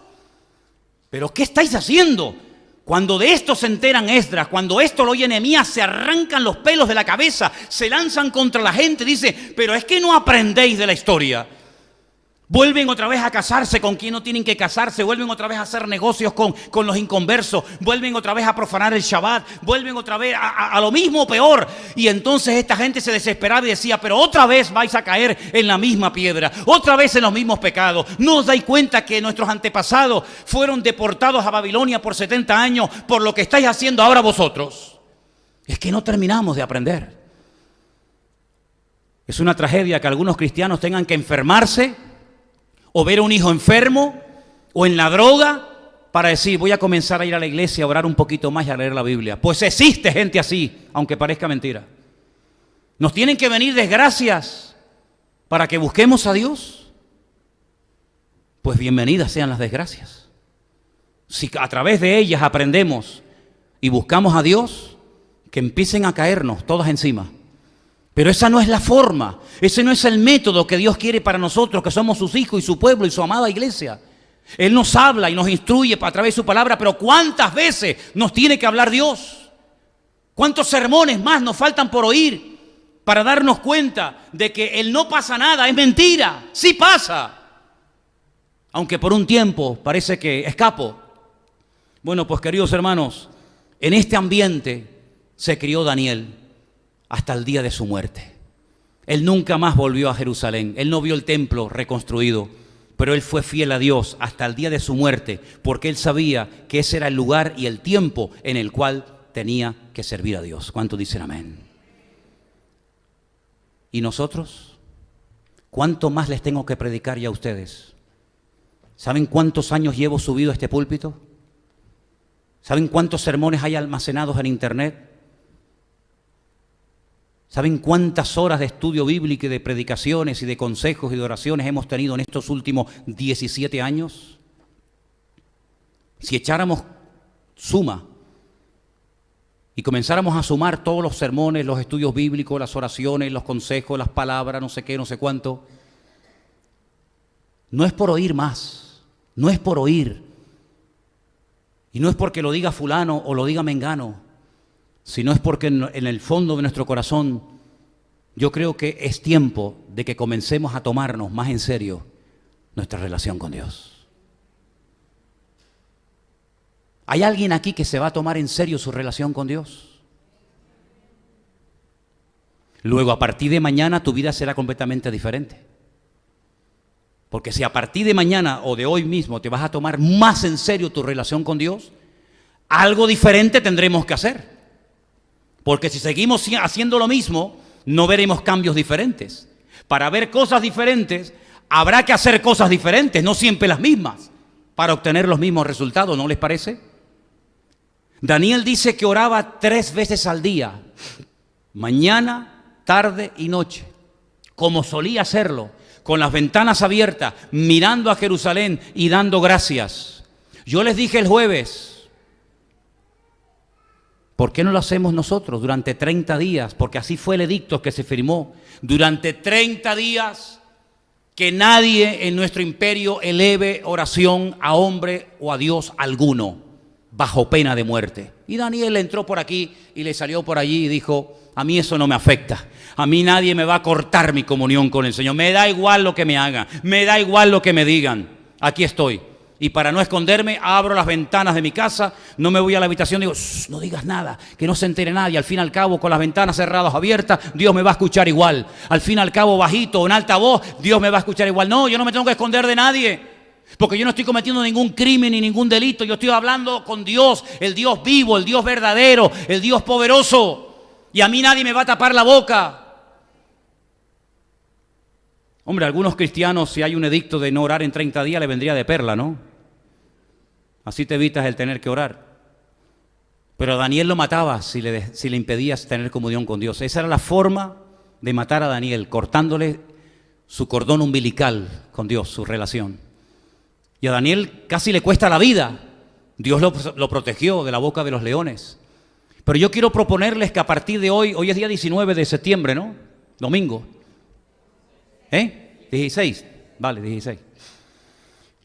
¿Pero qué estáis haciendo? Cuando de esto se enteran Esdras, cuando esto lo oye Nehemías, se arrancan los pelos de la cabeza, se lanzan contra la gente, dice, pero es que no aprendéis de la historia. Vuelven otra vez a casarse con quien no tienen que casarse, vuelven otra vez a hacer negocios con los inconversos, vuelven otra vez a profanar el Shabbat, vuelven otra vez a lo mismo o peor. Y entonces esta gente se desesperaba y decía, pero otra vez vais a caer en la misma piedra, otra vez en los mismos pecados. ¿No os dais cuenta que nuestros antepasados fueron deportados a Babilonia por 70 años por lo que estáis haciendo ahora vosotros? Es que no terminamos de aprender. Es una tragedia que algunos cristianos tengan que enfermarse o ver a un hijo enfermo o en la droga para decir, voy a comenzar a ir a la iglesia, a orar un poquito más y a leer la Biblia. Pues existe gente así, aunque parezca mentira. ¿Nos tienen que venir desgracias para que busquemos a Dios? Pues bienvenidas sean las desgracias. Si a través de ellas aprendemos y buscamos a Dios, que empiecen a caernos todas encima. Pero esa no es la forma, ese no es el método que Dios quiere para nosotros, que somos sus hijos y su pueblo y su amada iglesia. Él nos habla y nos instruye a través de su palabra, pero ¿cuántas veces nos tiene que hablar Dios? ¿Cuántos sermones más nos faltan por oír para darnos cuenta de que el no pasa nada es mentira? Sí pasa, aunque por un tiempo parece que escapo. Bueno, pues queridos hermanos, en este ambiente se crió Daniel hasta el día de su muerte. Él nunca más volvió a Jerusalén, él no vio el templo reconstruido, pero él fue fiel a Dios hasta el día de su muerte, porque él sabía que ese era el lugar y el tiempo en el cual tenía que servir a Dios. ¿Cuántos dicen amén? ¿Y nosotros? ¿Cuánto más les tengo que predicar ya a ustedes? ¿Saben cuántos años llevo subido a este púlpito? ¿Saben cuántos sermones hay almacenados en internet? ¿Saben cuántas horas de estudio bíblico y de predicaciones y de consejos y de oraciones hemos tenido en estos últimos 17 años? Si echáramos suma y comenzáramos a sumar todos los sermones, los estudios bíblicos, las oraciones, los consejos, las palabras, no sé qué, no sé cuánto, no es por oír más, no es por oír, y no es porque lo diga fulano o lo diga mengano, sino es porque en el fondo de nuestro corazón yo creo que es tiempo de que comencemos a tomarnos más en serio nuestra relación con Dios. ¿Hay alguien aquí que se va a tomar en serio su relación con Dios? Luego, a partir de mañana tu vida será completamente diferente. Porque si a partir de mañana o de hoy mismo te vas a tomar más en serio tu relación con Dios, algo diferente tendremos que hacer. Porque si seguimos haciendo lo mismo, no veremos cambios diferentes. Para ver cosas diferentes, habrá que hacer cosas diferentes, no siempre las mismas, para obtener los mismos resultados, ¿no les parece? Daniel dice que oraba 3 veces al día, mañana, tarde y noche, como solía hacerlo, con las ventanas abiertas, mirando a Jerusalén y dando gracias. Yo les dije el jueves, ¿por qué no lo hacemos nosotros durante 30 días? Porque así fue el edicto que se firmó. Durante 30 días, que nadie en nuestro imperio eleve oración a hombre o a Dios alguno, bajo pena de muerte. Y Daniel entró por aquí y le salió por allí y dijo, a mí eso no me afecta. A mí nadie me va a cortar mi comunión con el Señor. Me da igual lo que me hagan, me da igual lo que me digan. Aquí estoy. Y para no esconderme, abro las ventanas de mi casa, no me voy a la habitación, digo, no digas nada, que no se entere nadie. Al fin y al cabo, con las ventanas cerradas abiertas, Dios me va a escuchar igual. Al fin y al cabo, bajito o en alta voz, Dios me va a escuchar igual. No, yo no me tengo que esconder de nadie, porque yo no estoy cometiendo ningún crimen ni ningún delito. Yo estoy hablando con Dios, el Dios vivo, el Dios verdadero, el Dios poderoso. Y a mí nadie me va a tapar la boca. Hombre, a algunos cristianos, si hay un edicto de no orar en 30 días, le vendría de perla, ¿no? Así te evitas el tener que orar. Pero a Daniel lo mataba si le impedías tener comunión con Dios. Esa era la forma de matar a Daniel, cortándole su cordón umbilical con Dios, su relación. Y a Daniel casi le cuesta la vida. Dios lo protegió de la boca de los leones. Pero yo quiero proponerles que a partir de hoy es día 19 de septiembre, ¿no? Domingo. 16, vale, 16.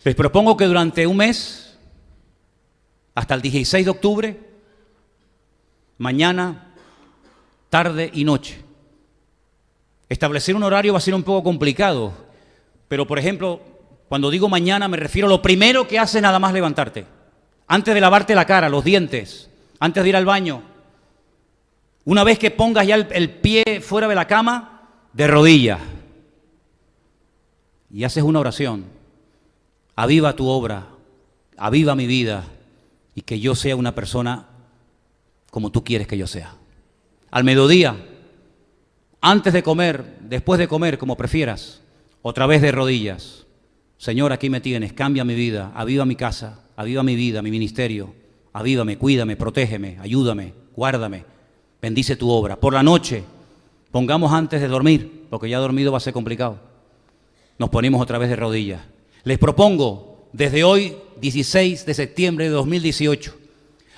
Les propongo que durante un mes, hasta el 16 de octubre, mañana, tarde y noche. Establecer un horario va a ser un poco complicado, pero por ejemplo, cuando digo mañana me refiero a lo primero que haces nada más levantarte. Antes de lavarte la cara, los dientes, antes de ir al baño. Una vez que pongas ya el pie fuera de la cama, de rodillas. Y haces una oración. Aviva tu obra, aviva mi vida y que yo sea una persona como tú quieres que yo sea. Al mediodía, antes de comer, después de comer, como prefieras, otra vez de rodillas. Señor, aquí me tienes, cambia mi vida, aviva mi casa, aviva mi vida, mi ministerio, avívame, cuídame, protégeme, ayúdame, guárdame, bendice tu obra. Por la noche, pongamos antes de dormir, porque ya dormido va a ser complicado. Nos ponemos otra vez de rodillas. Les propongo, desde hoy, 16 de septiembre de 2018,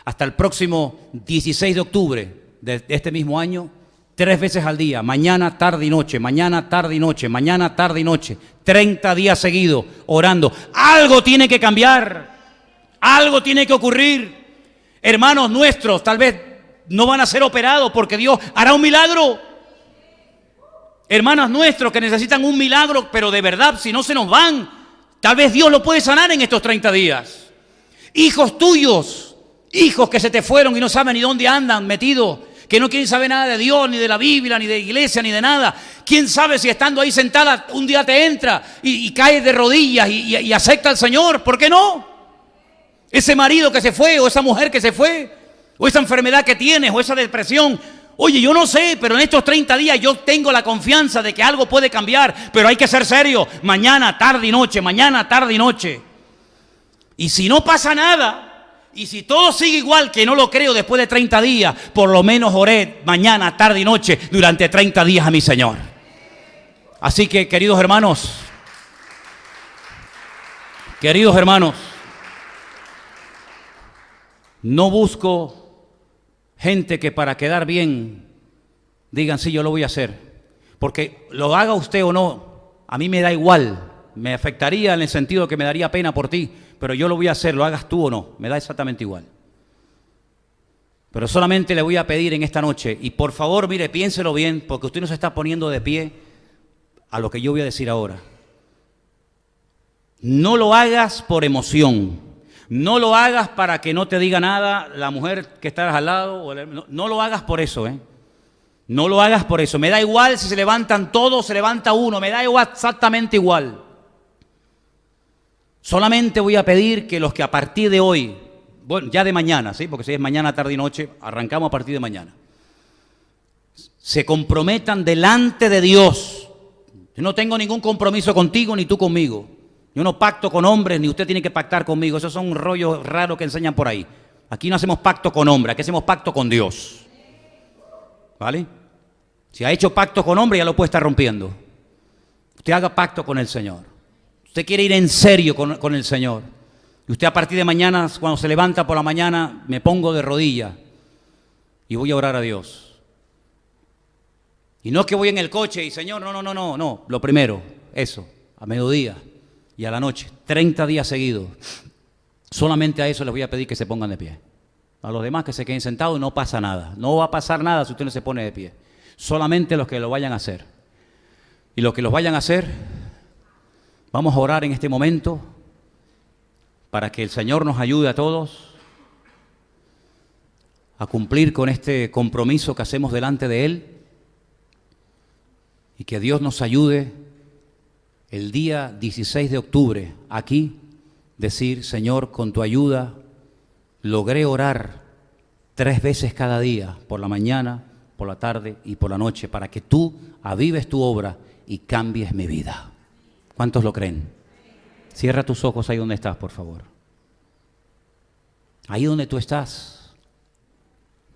hasta el próximo 16 de octubre de este mismo año, 3 veces al día, mañana, tarde y noche, mañana, tarde y noche, mañana, tarde y noche, 30 días seguidos, orando. Algo tiene que cambiar, algo tiene que ocurrir. Hermanos nuestros, tal vez no van a ser operados porque Dios hará un milagro. Hermanos nuestros que necesitan un milagro, pero de verdad, si no se nos van, tal vez Dios lo puede sanar en estos 30 días. Hijos tuyos, hijos que se te fueron y no saben ni dónde andan metidos, que no quieren saber nada de Dios, ni de la Biblia, ni de iglesia, ni de nada. ¿Quién sabe si estando ahí sentada un día te entra y caes de rodillas y acepta al Señor? ¿Por qué no? Ese marido que se fue, o esa mujer que se fue, o esa enfermedad que tienes, o esa depresión. Oye, yo no sé, pero en estos 30 días yo tengo la confianza de que algo puede cambiar, pero hay que ser serio. Mañana, tarde y noche, mañana, tarde y noche. Y si no pasa nada, y si todo sigue igual, que no lo creo después de 30 días, por lo menos oré mañana, tarde y noche durante 30 días a mi Señor. Así que, queridos hermanos, no busco gente que para quedar bien digan, sí, yo lo voy a hacer. Porque lo haga usted o no, a mí me da igual. Me afectaría en el sentido que me daría pena por ti, pero yo lo voy a hacer, lo hagas tú o no, me da exactamente igual. Pero solamente le voy a pedir en esta noche, y por favor, mire, piénselo bien, porque usted no se está poniendo de pie a lo que yo voy a decir ahora. No lo hagas por emoción, no lo hagas para que no te diga nada la mujer que estás al lado, no lo hagas por eso, No lo hagas por eso, me da igual si se levantan todos, se levanta uno, me da igual, exactamente igual. Solamente voy a pedir que los que a partir de hoy, bueno, ya de mañana, ¿sí? Porque si es mañana, tarde y noche, arrancamos a partir de mañana, se comprometan delante de Dios. Yo no tengo ningún compromiso contigo ni tú conmigo. Yo no pacto con hombres, ni usted tiene que pactar conmigo. Esos son un rollo raro que enseñan por ahí. Aquí no hacemos pacto con hombres, aquí hacemos pacto con Dios. ¿Vale? Si ha hecho pacto con hombre, ya lo puede estar rompiendo. Usted haga pacto con el Señor. Usted quiere ir en serio con el Señor. Y usted a partir de mañana, cuando se levanta por la mañana, me pongo de rodillas y voy a orar a Dios. Y no es que voy en el coche y Señor, no. Lo primero, eso, a mediodía y a la noche, 30 días seguidos. Solamente a eso les voy a pedir que se pongan de pie. A los demás que se queden sentados, no pasa nada. No va a pasar nada si usted no se pone de pie. Solamente los que lo vayan a hacer. Y los que los vayan a hacer, vamos a orar en este momento para que el Señor nos ayude a todos a cumplir con este compromiso que hacemos delante de Él y que Dios nos ayude el día 16 de octubre aquí decir, Señor, con tu ayuda logré orar 3 veces cada día, por la mañana, por la tarde y por la noche, para que tú avives tu obra y cambies mi vida. ¿Cuántos lo creen? Cierra tus ojos ahí donde estás, por favor. Ahí donde tú estás,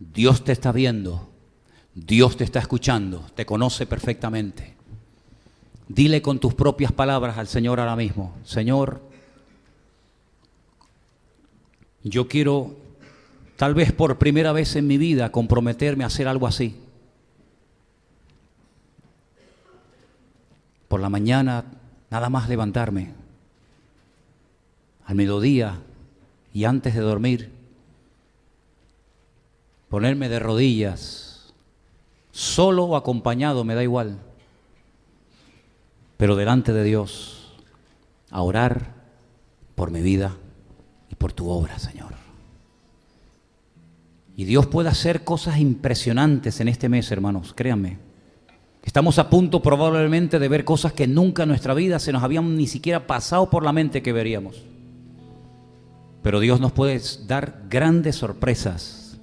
Dios te está viendo, Dios te está escuchando, te conoce perfectamente. Dile con tus propias palabras al Señor ahora mismo, Señor, yo quiero tal vez por primera vez en mi vida, comprometerme a hacer algo así. Por la mañana, nada más levantarme, al mediodía y antes de dormir, ponerme de rodillas, solo o acompañado, me da igual, pero delante de Dios, a orar por mi vida y por tu obra, Señor. Y Dios puede hacer cosas impresionantes en este mes, hermanos, créanme. Estamos a punto probablemente de ver cosas que nunca en nuestra vida se nos habían ni siquiera pasado por la mente que veríamos. Pero Dios nos puede dar grandes sorpresas.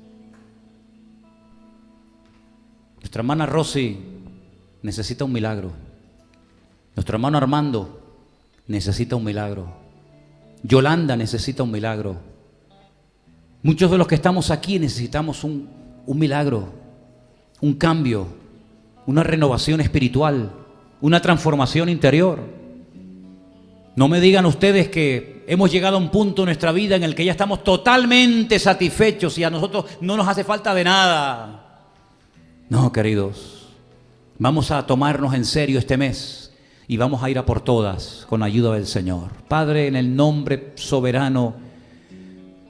Nuestra hermana Rosy necesita un milagro. Nuestro hermano Armando necesita un milagro. Yolanda necesita un milagro. Muchos de los que estamos aquí necesitamos un milagro, un cambio, una renovación espiritual, una transformación interior. No me digan ustedes que hemos llegado a un punto en nuestra vida en el que ya estamos totalmente satisfechos y a nosotros no nos hace falta de nada. No, queridos, vamos a tomarnos en serio este mes y vamos a ir a por todas con la ayuda del Señor. Padre, en el nombre soberano,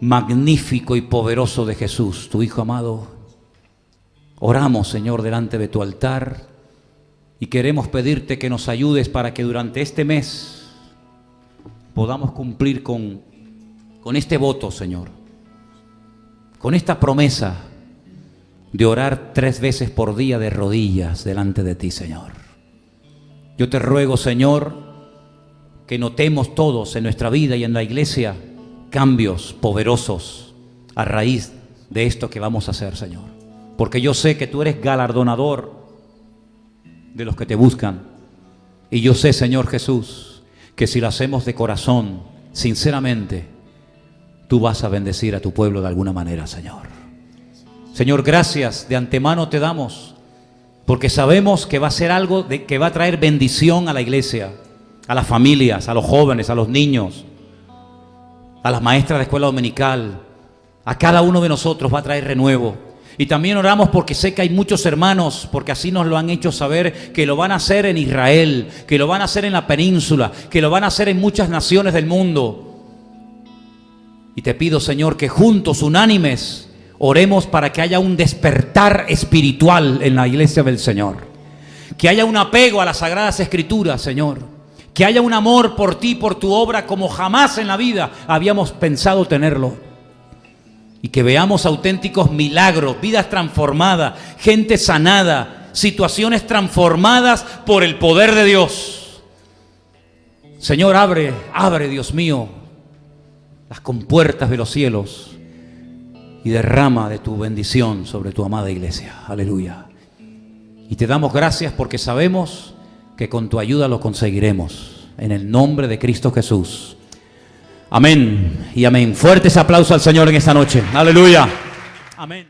magnífico y poderoso de Jesús, tu Hijo amado, oramos, Señor, delante de tu altar y queremos pedirte que nos ayudes para que durante este mes podamos cumplir con este voto, Señor, con esta promesa de orar 3 veces por día de rodillas delante de ti, Señor. Yo te ruego, Señor, que notemos todos en nuestra vida y en la iglesia cambios poderosos a raíz de esto que vamos a hacer, Señor. Porque yo sé que tú eres galardonador de los que te buscan. Y yo sé, Señor Jesús, que si lo hacemos de corazón, sinceramente, tú vas a bendecir a tu pueblo de alguna manera, Señor. Señor, gracias de antemano te damos, porque sabemos que va a ser algo que va a traer bendición a la iglesia, a las familias, a los jóvenes, a los niños, a las maestras de escuela dominical, a cada uno de nosotros va a traer renuevo. Y también oramos porque sé que hay muchos hermanos, porque así nos lo han hecho saber, que lo van a hacer en Israel, que lo van a hacer en la península, que lo van a hacer en muchas naciones del mundo. Y te pido, Señor, que juntos, unánimes, oremos para que haya un despertar espiritual en la iglesia del Señor. Que haya un apego a las Sagradas Escrituras, Señor. Que haya un amor por ti, por tu obra, como jamás en la vida habíamos pensado tenerlo. Y que veamos auténticos milagros, vidas transformadas, gente sanada, situaciones transformadas por el poder de Dios. Señor, abre, Dios mío, las compuertas de los cielos y derrama de tu bendición sobre tu amada iglesia. Aleluya. Y te damos gracias porque sabemos que con tu ayuda lo conseguiremos. En el nombre de Cristo Jesús. Amén y amén. Fuertes aplausos al Señor en esta noche. Aleluya. Amén.